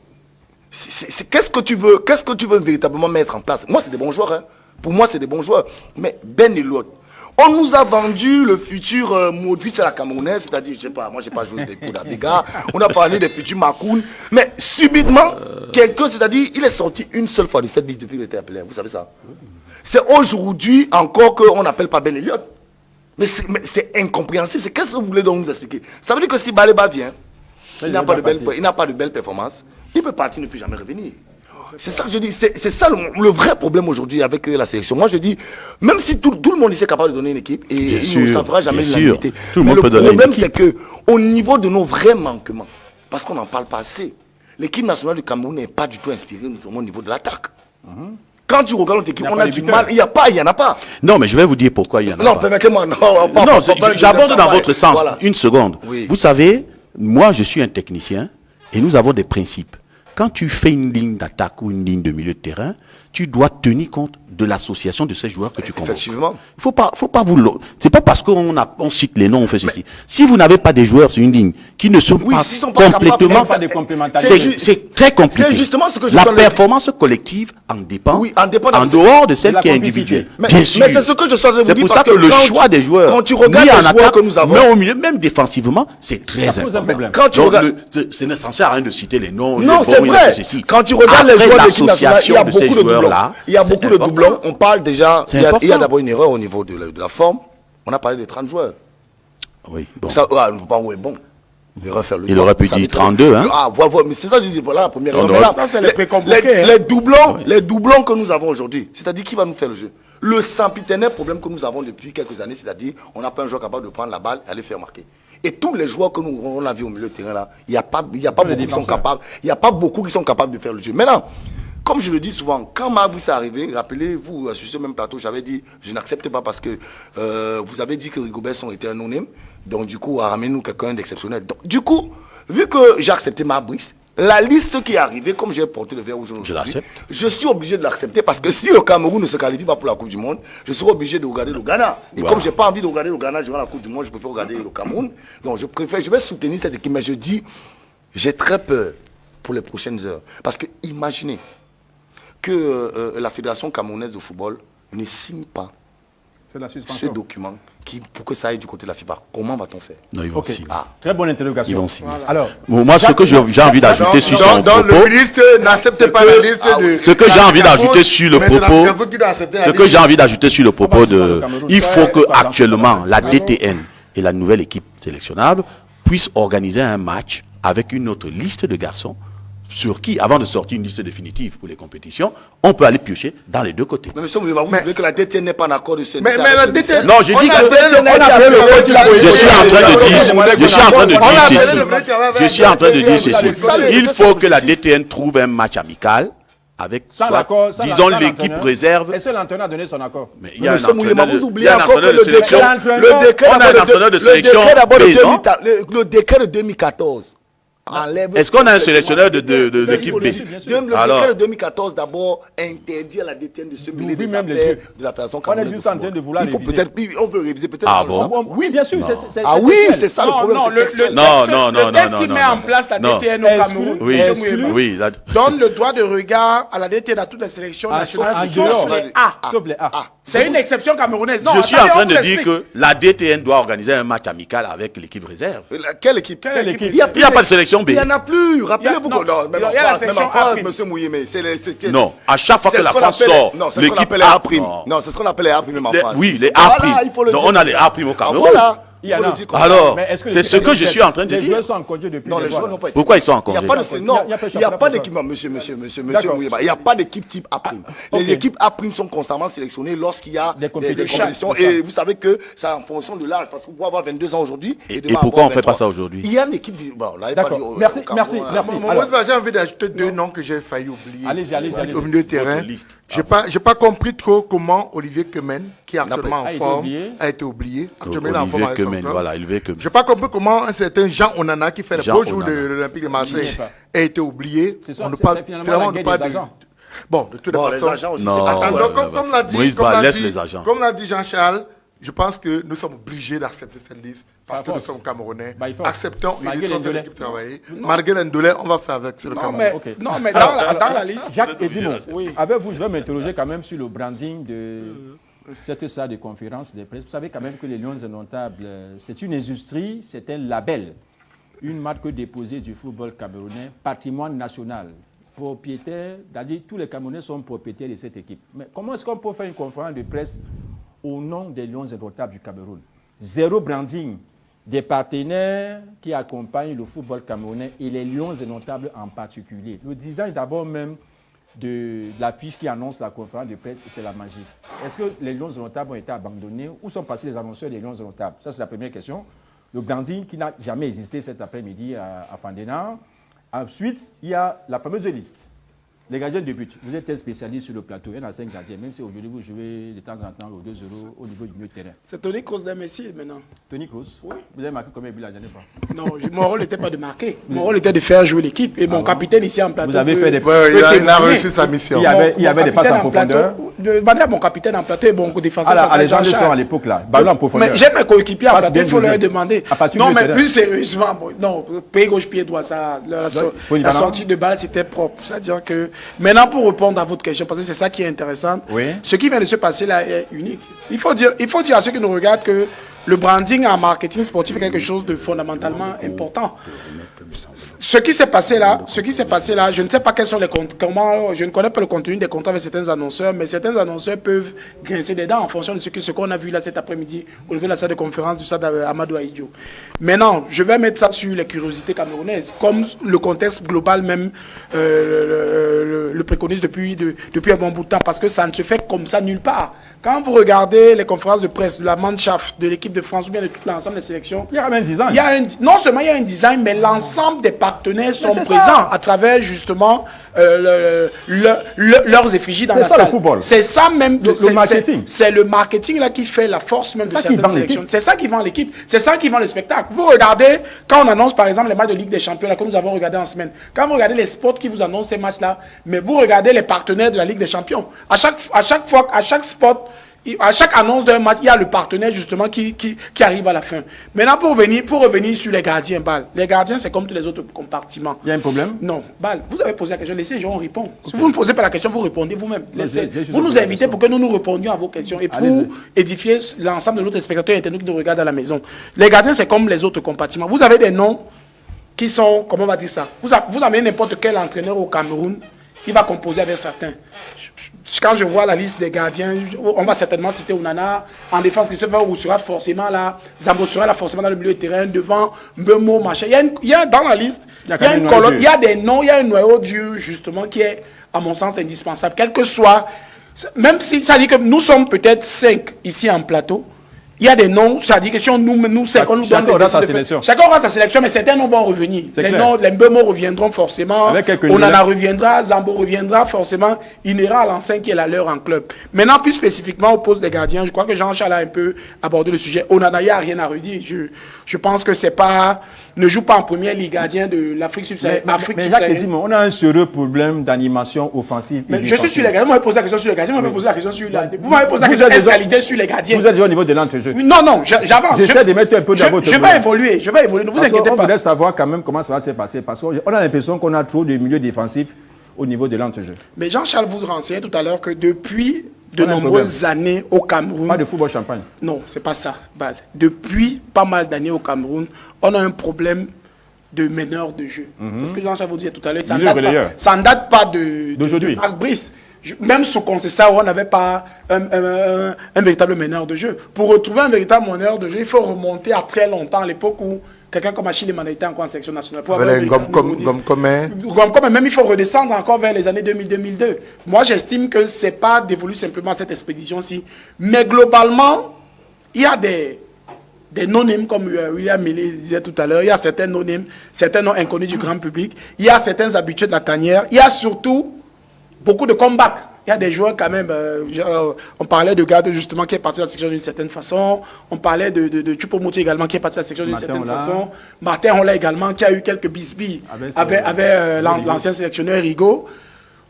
qu'est-ce que tu veux véritablement mettre en place? Moi, c'est des bons joueurs. Hein. Pour moi, c'est des bons joueurs. Mais Ben et l'autre. On nous a vendu le futur Modric à la Camerounaise, c'est-à-dire, je sais pas, moi, j'ai pas joué des coups d'Abega. On a parlé des futurs Makoun. Mais subitement, quelqu'un, c'est-à-dire, il est sorti une seule fois de cette liste depuis qu'il était appelé. Vous savez ça? C'est aujourd'hui encore qu'on n'appelle pas Ben Elliott. Mais c'est incompréhensible. Qu'est-ce que vous voulez donc nous expliquer? Ça veut dire que si Baleba vient, il n'a pas de belle performance, il peut partir, ne peut jamais revenir. C'est ça que je dis. C'est ça le vrai problème aujourd'hui avec la sélection. Moi, je dis, même si tout le monde ici est capable de donner une équipe, et il ne s'en fera jamais l'unanimité. Mais le problème, c'est qu'au niveau de nos vrais manquements, parce qu'on n'en parle pas assez, l'équipe nationale du Cameroun n'est pas du tout inspirée, notamment au niveau de l'attaque. Quand tu regardes notre équipe, on a du mal. Il n'y en a pas. Non, mais je vais vous dire pourquoi il y en a pas. Non, permettez-moi. Non, j'aborde dans votre sens. Voilà. Une seconde. Oui. Vous savez, moi, je suis un technicien et nous avons des principes. Quand tu fais une ligne d'attaque ou une ligne de milieu de terrain, tu dois tenir compte de l'association de ces joueurs que tu convoques. Effectivement. Il faut pas vous. C'est pas parce qu'on cite les noms, on fait ceci. Si vous n'avez pas des joueurs sur une ligne qui ne sont pas complètement, c'est très compliqué. C'est justement ce que la performance collective en dépend. En dehors de celle qui est individuelle. Bien sûr. Mais c'est ce que je suis en train de vous dire. C'est pour ça que le choix des joueurs, quand tu regardes les joueurs que nous avons, mais au milieu, même défensivement, c'est très important. Quand tu regardes, ce n'est censé rien de citer les noms. Non, c'est vrai. Quand tu regardes les joueurs de l'équipe nationale, il y a beaucoup de doublons. Il y a beaucoup de doublons. On parle déjà, il y a d'abord une erreur au niveau de la forme. On a parlé de 30 joueurs. Oui, bon. Ça, on ne peut pas où est bon. Il aurait pu dire 32, hein. Ah, voilà, mais c'est ça que je dis, voilà la première erreur. Ça, c'est les doublons que nous avons aujourd'hui, c'est-à-dire qui va nous faire le jeu. Le sempiternel problème que nous avons depuis quelques années, c'est-à-dire on n'a pas un joueur capable de prendre la balle et aller faire marquer. Et tous les joueurs que nous on a vu au milieu de terrain là, il n'y a pas beaucoup qui sont capables. Il n'y a pas beaucoup qui sont capables de faire le jeu. Maintenant, comme je le dis souvent, quand Marbury est arrivé, rappelez-vous, sur ce même plateau, j'avais dit, je n'accepte pas parce que vous avez dit que Rigobert Song était un non-name. Donc du coup, ramenez-nous quelqu'un d'exceptionnel. Donc du coup, vu que j'ai accepté Marbury, la liste qui est arrivée, comme j'ai porté le verre aujourd'hui, je suis obligé de l'accepter parce que si le Cameroun ne se qualifie pas pour la Coupe du Monde, je serai obligé de regarder le Ghana. Et comme je n'ai pas envie de regarder le Ghana durant la Coupe du Monde, je préfère regarder le Cameroun. Donc je vais soutenir cette équipe, mais je dis, j'ai très peur pour les prochaines heures. Parce que imaginez que la Fédération camerounaise de football ne signe pas ce document pour que ça aille du côté de la FIBA. Comment va-t-on faire? Non, ils vont signer. Très bonne interrogation. Ils vont signer. Voilà. Alors, moi, ce que j'ai envie d'ajouter sur son propos... le ministre n'accepte pas la liste de... Ce que j'ai envie d'ajouter sur le propos... Ce que j'ai envie d'ajouter sur le propos de... Il faut que actuellement la DTN et la nouvelle équipe sélectionnable puissent organiser un match avec une autre liste de garçons sur qui, avant de sortir une liste définitive pour les compétitions, on peut aller piocher dans les deux côtés. Mais monsieur, vous voulez que la DTN n'est pas en accord de cette... Mais la DTN... Non, j'ai dit que... Je suis en train de dire ceci. Il faut que la DTN trouve un match amical avec, disons, l'équipe réserve. Est-ce que l'entraîneur a donné son accord? Mais il y a un entraîneur de sélection. On a un entraîneur de sélection. Le décret de 2014. Est-ce qu'on a un sélectionneur de l'équipe B? Le décret de 2014 d'abord interdit à la DTN de se mêler des affaires de la Fédération camerounaise. On est juste en train de vouloir réviser. On peut réviser peut-être. Ah bon? Oui, bien sûr. Ah oui, c'est ça le problème. Le texte qui met en place la DTN au Cameroun donne le droit de regard à la DTN à toutes les sélections nationales. S'il vous plaît. C'est une exception camerounaise. Non, je suis en train de dire que la DTN doit organiser un match amical avec l'équipe réserve. Quelle équipe? Il n'y a pas de sélection B. Il n'y en a plus. Rappelez-vous que il y a la sélection A'. monsieur Mouillé, mais c'est non, à chaque fois que la France sort, l'équipe A'. Non, c'est ce qu'on appelle les A' même en France. Oui, les A'. On a les A' au Cameroun. Alors, c'est ce que je suis en train de dire. Les joueurs sont en congé depuis. Non, les joueurs n'ont pas été. Pourquoi ils sont en congé? Il n'y a pas d'équipe. Monsieur Mouillé, il n'y a pas d'équipe type A'. Les équipes A' sont constamment sélectionnées lorsqu'il y a des compétitions. Et vous savez que c'est en fonction de l'âge. Parce que vous pouvez avoir 22 ans aujourd'hui. Et pourquoi on ne fait pas ça aujourd'hui? Il y a une équipe. D'accord. Merci. J'ai envie d'ajouter 2 noms que j'ai failli oublier. Allez-y. Au milieu de terrain. Je n'ai pas compris trop comment Olivier Kemen, qui est actuellement en forme, a été oublié. Actuellement en forme avec son club. Je n'ai pas compris comment un certain Jean Onana, qui fait le beau jour de l'Olympique de Marseille, a été oublié. On ne parle finalement pas de... Bon, de toute façon. Les agents aussi, comme l'a dit Jean-Charles, je pense que nous sommes obligés d'accepter cette liste parce que nous sommes Camerounais. Acceptons et laissons cette équipe travailler. Malgré l'Indolé, on va faire avec le Cameroun. Non, mais dans la liste... Jacques Edimon, avec vous, je vais m'interroger quand même sur le branding de cette salle de conférence des presse. Vous savez quand même que les Lions Indomptables, c'est une industrie, c'est un label, une marque déposée du football camerounais, patrimoine national. Propriétaire, c'est-à-dire tous les Camerounais sont propriétaires de cette équipe. Mais comment est-ce qu'on peut faire une conférence de presse au nom des Lions Indomptables du Cameroun? Zéro branding des partenaires qui accompagnent le football camerounais et les Lions Indomptables en particulier. Le design d'abord même de l'affiche qui annonce la conférence de presse, c'est la magie. Est-ce que les Lions Indomptables ont été abandonnés? Où sont passés les annonceurs des Lions Indomptables? Ça, c'est la première question. Le branding qui n'a jamais existé cet après-midi à Fandena. Ensuite, il y a la fameuse liste. Les gardiens de but. Vous êtes un spécialiste sur le plateau. Il y en a 5 gardiens. Même si aujourd'hui vous jouez de temps en temps au 2-0 au niveau du milieu de terrain. C'est Tony Kroos d'un Messi maintenant. Tony Kroos? Oui. Vous avez marqué combien de buts la dernière fois? Non, mon rôle n'était pas de marquer. Mon rôle était de faire jouer l'équipe. Et mon capitaine ici en plateau. Vous avez fait des... il a réussi sa mission. Il y avait des passes en profondeur. Mon capitaine en plateau et mon défenseur. Alors, les gens sont à l'époque là. Ballon en profondeur. Mais j'ai mes coéquipiers en plateau. Il faut leur demander. Non, mais plus sérieusement. Non, pied gauche, pied droit. La sortie de balle, c'était propre. C'est-à-dire que maintenant, pour répondre à votre question, parce que c'est ça qui est intéressant. Oui. Ce qui vient de se passer là est unique. Il faut dire à ceux qui nous regardent que le branding en marketing sportif est quelque chose de fondamentalement important. Ce qui s'est passé là, je ne sais pas quels sont les comptes, je ne connais pas le contenu des contrats avec certains annonceurs, mais certains annonceurs peuvent grincer des dents en fonction de ce qu'on a vu là cet après-midi au niveau de la salle de conférence du stade Amadou Ahidjo. Maintenant, je vais mettre ça sur les curiosités camerounaises, comme le contexte global même le préconise depuis un bon bout de temps, parce que ça ne se fait comme ça nulle part. Quand vous regardez les conférences de presse de la Mannschaft, de l'équipe de France ou bien de tout l'ensemble des sélections, il y a un design. Non seulement il y a un design, mais l'ensemble des partennaires sont présents à travers justement leurs effigies dans la salle. C'est ça le football. C'est ça même le marketing. C'est le marketing là qui fait la force même de certaines sélections. C'est ça qui vend l'équipe. C'est ça qui vend le spectacle. Vous regardez, quand on annonce par exemple les matchs de Ligue des Champions là, que nous avons regardé en semaine, quand vous regardez les spots qui vous annoncent ces matchs là, mais vous regardez les partenaires de la Ligue des Champions. À chaque spot, à chaque annonce d'un match, il y a le partenaire justement qui arrive à la fin. Maintenant, pour revenir sur les gardiens, Bal. Les gardiens, c'est comme tous les autres compartiments. Il y a un problème? Non, Bal, vous avez posé la question, laissez les gens répondre. Si vous ne posez pas la question, vous répondez vous-même. Vous nous invitez pour que nous répondions à vos questions et pour édifier l'ensemble de notre spectateurs internautes qui nous regardent à la maison. Les gardiens, c'est comme les autres compartiments. Vous avez des noms qui sont, comment on va dire ça? Vous amenez n'importe quel entraîneur au Cameroun, il va composer avec certains. Quand je vois la liste des gardiens, on va certainement citer Onana. En défense, Christopher Oussura forcément là. Zambo sera là forcément dans le milieu de terrain. Devant, Mbemo, machin. Il y a dans la liste, il y a une colonne, il y a des noms, il y a un noyau dur justement qui est, à mon sens, indispensable. Quel que soit, même si ça dit que nous sommes peut-être 5 ici en plateau, il y a des noms, ça dit que si nous c'est qu'on nous donne chacun aura sa sélection. Chacun aura sa sélection, mais certains noms vont revenir. Les noms, les Mbemo reviendront forcément. Onana reviendra, Zambo reviendra forcément. Inhérent à l'ancien qui est la leur en club. Maintenant, plus spécifiquement au poste des gardiens, je crois que Jean-Charles a un peu abordé le sujet. Onana, il n'y a rien à redire. Je pense que c'est pas, ne joue pas en première ligue gardien de l'Afrique subsaharienne. Mais Jacques dit, on a un sérieux problème d'animation offensive. Mais je suis sur les gardiens. Vous m'avez posé la question sur les gardiens. Vous m'avez posé la question sur la. Vous m'avez posé la question est-ce sur les gardiens. Vous êtes déjà au niveau de l'entrejeu. Non, j'avance. J'essaie de mettre un peu dans votre. Je vais évoluer, ne vous inquiétez pas. On voudrait savoir quand même comment ça va se passer parce qu'on a l'impression qu'on a trop de milieux défensifs au niveau de l'entrejeu. Mais Jean-Charles vous renseigne tout à l'heure que depuis de nombreuses années au Cameroun. Pas de football champagne. Non, c'est pas ça, Bal. Depuis pas mal d'années au Cameroun, on a un problème de meneurs de jeu. C'est ce que Jean-Charles vous disait tout à l'heure. Ça ne date pas de Marc Brice. Même sous Concessa, on n'avait pas un véritable meneur de jeu. Pour retrouver un véritable meneur de jeu, il faut remonter à très longtemps, à l'époque où quelqu'un comme Achille Emmanuel était encore en sélection nationale. Même il faut redescendre encore vers les années 2000-2002. Moi, j'estime que ce n'est pas dévolu simplement à cette expédition-ci. Mais globalement, il y a des non-names, comme William Millet disait tout à l'heure. Il y a certains non-names, certains noms inconnus du grand public. Il y a certains habitués de la tanière. Il y a surtout beaucoup de comebacks. Il y a des joueurs quand même, on parlait de Gade justement qui est parti de la section d'une certaine façon, on parlait de Choupo-Moting également qui est parti de la section d'une certaine façon, Martin Holla également qui a eu quelques bisbilles avec l'ancien sélectionneur Rigaud.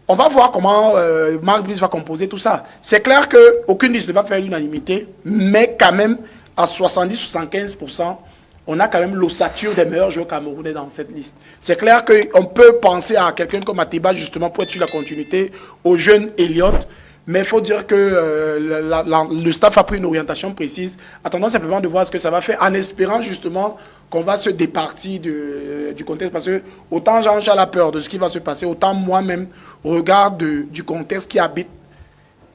On va voir comment Marc Brice va composer tout ça. C'est clair qu'aucune liste ne va faire l'unanimité, mais quand même à 70-75%, on a quand même l'ossature des meilleurs joueurs camerounais dans cette liste. C'est clair qu'on peut penser à quelqu'un comme Atiba, justement, pour être sur la continuité, au jeune Elliott. Mais il faut dire que le staff a pris une orientation précise, attendant simplement de voir ce que ça va faire, en espérant justement qu'on va se départir du contexte. Parce que autant Jean-Charles a peur de ce qui va se passer, autant moi-même, au regard du contexte qui habite,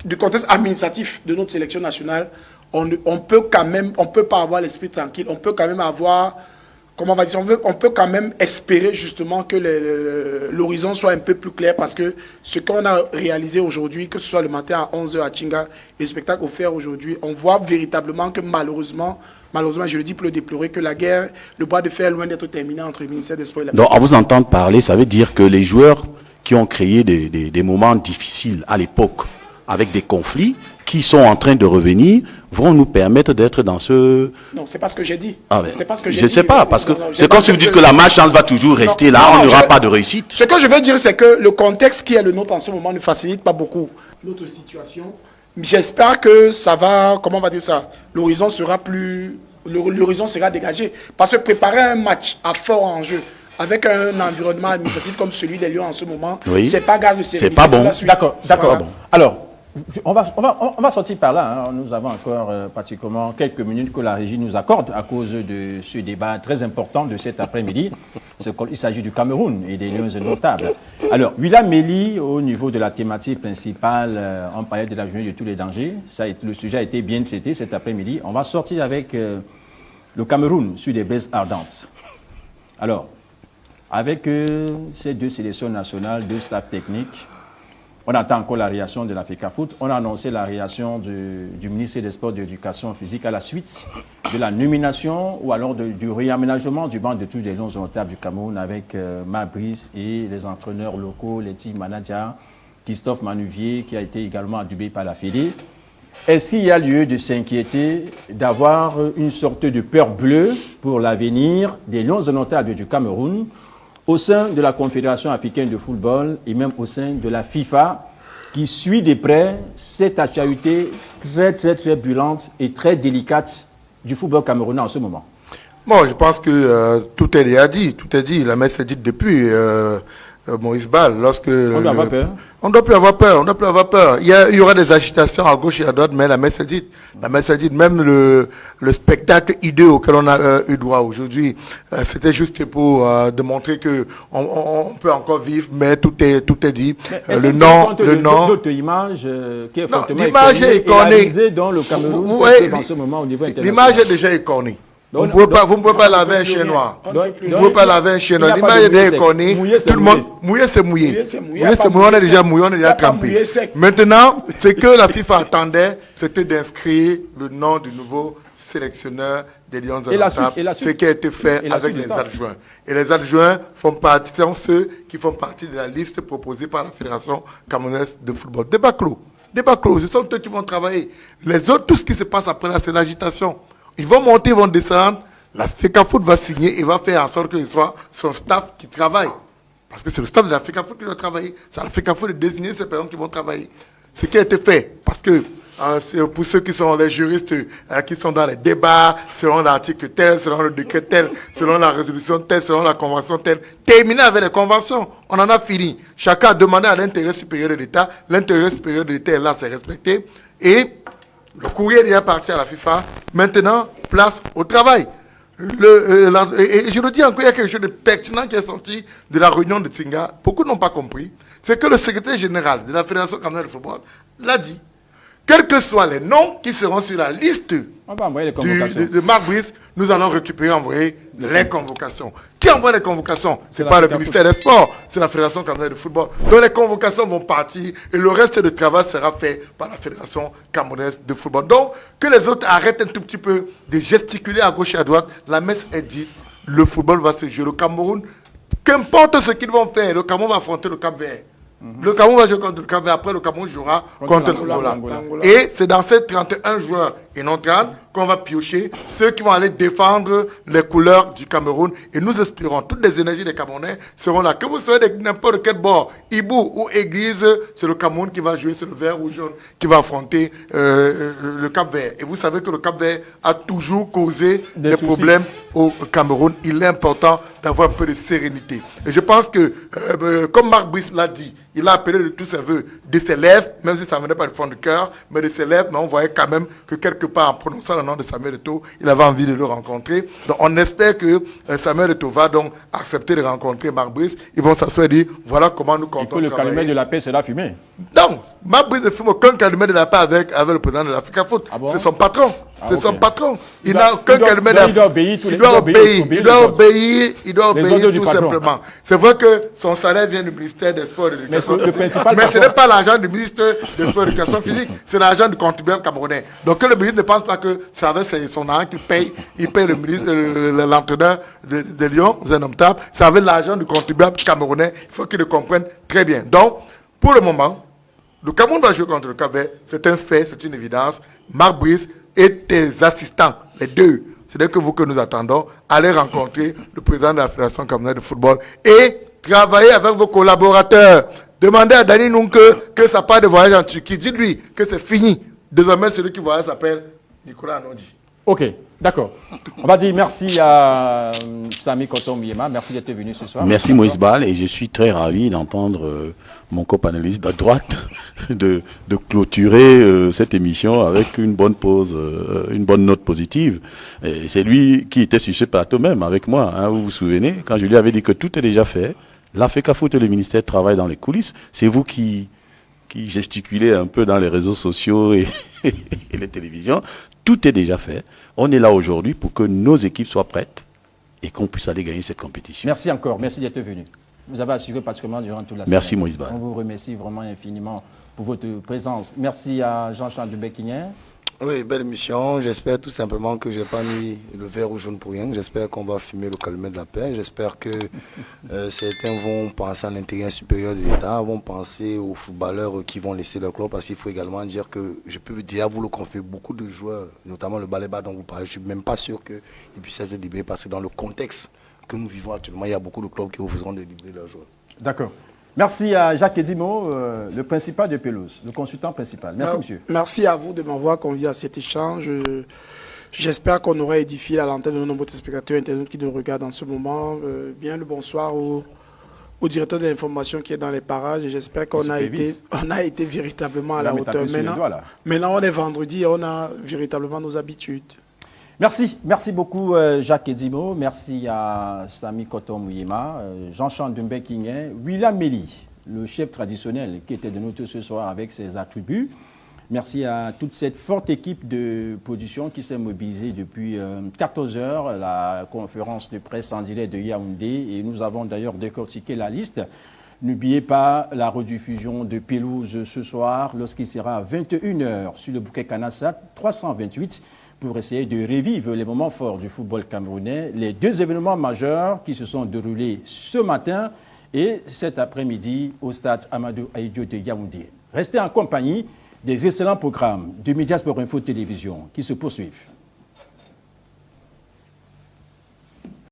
du contexte administratif de notre sélection nationale, on peut pas avoir l'esprit tranquille, on peut quand même avoir, comment on va dire, on peut quand même espérer justement que l'horizon soit un peu plus clair, parce que ce qu'on a réalisé aujourd'hui, que ce soit le matin à 11h à Chinga et le spectacle offert aujourd'hui, on voit véritablement que malheureusement, je le dis pour le déplorer, que la guerre, le bras de fer est loin d'être terminé entre le ministère des Sports et la... Donc, à vous entendre parler, ça veut dire que les joueurs qui ont créé des moments difficiles à l'époque, avec des conflits, qui sont en train de revenir, vont nous permettre d'être dans ce... Non, c'est pas ce que j'ai dit. C'est pas ce que je ne sais pas, parce que c'est comme si vous dites que la malchance va toujours rester là, on n'aura pas de réussite. Ce que je veux dire, c'est que le contexte qui est le nôtre en ce moment ne facilite pas beaucoup notre situation. J'espère que ça va, comment on va dire ça, l'horizon sera dégagé. Parce que préparer un match à fort enjeu, avec un environnement administratif comme celui des Lions en ce moment, oui, c'est pas grave. C'est pas bon. D'accord. Bon. Alors, on va sortir par là. Hein. Nous avons encore pratiquement quelques minutes que la régie nous accorde à cause de ce débat très important de cet après-midi. Il s'agit du Cameroun et des Lions notables. Alors, William Méli, au niveau de la thématique principale, on parlait de la journée de tous les dangers. Le sujet a été bien traité cet après-midi. On va sortir avec le Cameroun sur des blesses ardentes. Alors, avec ces deux sélections nationales, deux staffs techniques, on attend encore la réaction de l'Africa Foot. On a annoncé la réaction du ministre des Sports et de l'Éducation physique à la suite de la nomination ou alors du réaménagement du banc de touche des Lions notables du Cameroun avec Marc Brice et les entraîneurs locaux, les team managers, Christophe Manuvier, qui a été également adubé par la Fédé. Est-ce qu'il y a lieu de s'inquiéter d'avoir une sorte de peur bleue pour l'avenir des Lions notables du Cameroun au sein de la Confédération africaine de football et même au sein de la FIFA, qui suit de près cette actualité très brûlante et très délicate du football camerounais en ce moment? Bon, je pense que tout est déjà dit. Tout est dit. La messe est dite depuis Maurice Ball. On doit avoir peur. On ne doit plus avoir peur. On doit plus avoir peur. Il y aura des agitations à gauche et à droite, mais la messe est dite. La messe est dite. Même le spectacle hideux auquel on a eu droit aujourd'hui, c'était juste pour démontrer que on peut encore vivre, mais tout est dit. Le nom. D'autres images qui est fortement écornée dans le Cameroun en ce moment au niveau international. L'image est déjà écornée. Vous ne pouvez pas laver un chien noir. Vous ne pouvez pas laver un chien noir. L'image est déjà écornée. Tout le monde, mouillé, c'est mouillé. On est déjà mouillé, on est déjà trempé. Maintenant, ce que la FIFA attendait, c'était d'inscrire le nom du nouveau sélectionneur des Lions notables, ce qui a été fait avec les adjoints. Et les adjoints sont ceux qui font partie de la liste proposée par la Fédération camerounaise de football. Débat clos, ce sont eux qui vont travailler. Les autres, tout ce qui se passe après là, c'est l'agitation. Ils vont monter, ils vont descendre. L'Africa Foot va signer et va faire en sorte que ce soit son staff qui travaille. Parce que c'est le staff de l'Africa Foot qui doit travailler. C'est l'Africa Foot de désigner ces personnes qui vont travailler. Ce qui a été fait. Parce que pour ceux qui sont les juristes, qui sont dans les débats, selon l'article tel, selon le décret tel, selon la résolution telle, selon la convention telle. Terminé avec les conventions, on en a fini. Chacun a demandé à l'intérêt supérieur de l'État. L'intérêt supérieur de l'État est là, c'est respecté. Et le courrier est parti à la FIFA. Maintenant, place au travail. Et je le dis encore, il y a quelque chose de pertinent qui est sorti de la réunion de Tsinga. Beaucoup n'ont pas compris. C'est que le secrétaire général de la Fédération camerounaise de football l'a dit. Quels que soient les noms qui seront sur la liste de Marc Brice, nous allons récupérer, envoyer les convocations. Qui envoie les convocations? Ce n'est pas le ministère des Sports, c'est la Fédération camerounaise de football. Donc les convocations vont partir et le reste du travail sera fait par la Fédération camerounaise de football. Donc que les autres arrêtent un tout petit peu de gesticuler à gauche et à droite. La messe est dite, le football va se jouer. Le Cameroun, qu'importe ce qu'ils vont faire, le Cameroun va affronter le Cap-Vert. Le Cameroun va jouer contre le Cap-Vert, après le Cameroun jouera contre l'Angola. Et c'est dans ces 31 joueurs et non 30 qu'on va piocher ceux qui vont aller défendre les couleurs du Cameroun. Et nous espérons, toutes les énergies des Camerounais seront là. Que vous soyez de n'importe quel bord, Ibou ou Église, c'est le Cameroun qui va jouer, c'est le vert ou jaune qui va affronter le Cap-Vert. Et vous savez que le Cap-Vert a toujours causé des problèmes au Cameroun. Il est important d'avoir un peu de sérénité. Et je pense que, comme Marc Brice l'a dit, il a appelé de tous ses voeux de ses lèvres, même si ça ne venait pas du fond du cœur, mais de ses lèvres, mais on voyait quand même que quelque part, en prononçant le nom de Samuel Eto'o, il avait envie de le rencontrer. Donc on espère que Samuel Eto'o va donc accepter de rencontrer Marc Brice. Ils vont s'asseoir et dire, voilà comment nous comptons travailler. Et que le calumet de la paix, c'est la fumée. Non, Marc Brice ne fume aucun calumet de la paix avec le président de l'Africa Foot. Ah bon? C'est son patron. C'est son patron. Il n'a aucun calumet de la paix. Il doit obéir tout simplement. C'est vrai que son salaire vient du ministère des Sports et de l'Éducation physique. Mais ce n'est pas l'argent du ministre des Sports et de l'Éducation physique, c'est l'argent du contribuable camerounais. Donc que le ministre ne pense pas que c'est avec son argent qu'il paye, il paye le ministre, l'entraîneur de Lyon, Zenomtab, c'est avec l'argent du contribuable camerounais. Il faut qu'il le comprenne très bien. Donc, pour le moment, le Cameroun va jouer contre le Cap-Vert, c'est un fait, c'est une évidence. Marc Brice et tes assistants, les deux, c'est-à-dire que vous que nous attendons, allez rencontrer le président de la Fédération camerounaise de football et travailler avec vos collaborateurs. Demandez à Dani Nunke que ça part de voyage en Turquie. Dites-lui que c'est fini. Désormais, celui qui voyage s'appelle Nicolas Anondi. Ok, d'accord. On va dire merci à Sami Kotom-Yema. Merci d'être venu ce soir. Merci Moïse Bal, et je suis très ravi d'entendre mon copanéliste de droite de clôturer cette émission avec une bonne pause, une bonne note positive. Et c'est lui qui était sur ce plateau même avec moi, hein, vous vous souvenez, quand je lui avais dit que tout est déjà fait. L'Africa Foot et le ministère travaillent dans les coulisses. C'est vous qui gesticulez un peu dans les réseaux sociaux et les télévisions. Tout est déjà fait. On est là aujourd'hui pour que nos équipes soient prêtes et qu'on puisse aller gagner cette compétition. Merci encore. Merci d'être venu. Vous avez assuré particulièrement durant toute la semaine. Merci Moïse Ba. On vous remercie vraiment infiniment pour votre présence. Merci à Jean-Charles Dubé-Quigné. Oui, belle émission. J'espère tout simplement que je n'ai pas mis le vert ou jaune pour rien. J'espère qu'on va fumer le calumet de la paix. J'espère que certains vont penser à l'intérêt supérieur de l'État, vont penser aux footballeurs qui vont laisser leur club. Parce qu'il faut également dire que je peux dire à vous le confier, beaucoup de joueurs, notamment le Baléba dont vous parlez, je ne suis même pas sûr qu'ils puissent être libérés parce que dans le contexte que nous vivons actuellement, il y a beaucoup de clubs qui refuseront de libérer leurs joueurs. D'accord. Merci à Jacques Edimo, le principal de Pelouse, le consultant principal. Merci, monsieur. Merci à vous de m'avoir convié à cet échange. J'espère qu'on aura édifié à l'antenne de nombreux spectateurs internautes qui nous regardent en ce moment. Bien le bonsoir au directeur de l'information qui est dans les parages. J'espère qu'on a été véritablement à la hauteur. Maintenant, on est vendredi et on a véritablement nos habitudes. Merci beaucoup Jacques Edimo, merci à Sami Kotom-Yema, Jean-Charles Dubé-Quigné, William Meli, le chef traditionnel qui était de nous ce soir avec ses attributs. Merci à toute cette forte équipe de production qui s'est mobilisée depuis 14 heures, la conférence de presse en direct de Yaoundé, et nous avons d'ailleurs décortiqué la liste. N'oubliez pas la rediffusion de Pelouse ce soir lorsqu'il sera à 21h sur le bouquet Canassa 328. Pour essayer de revivre les moments forts du football camerounais, les deux événements majeurs qui se sont déroulés ce matin et cet après-midi au stade Amadou Ahidjo de Yaoundé. Restez en compagnie des excellents programmes de Mediasport Info Télévision qui se poursuivent.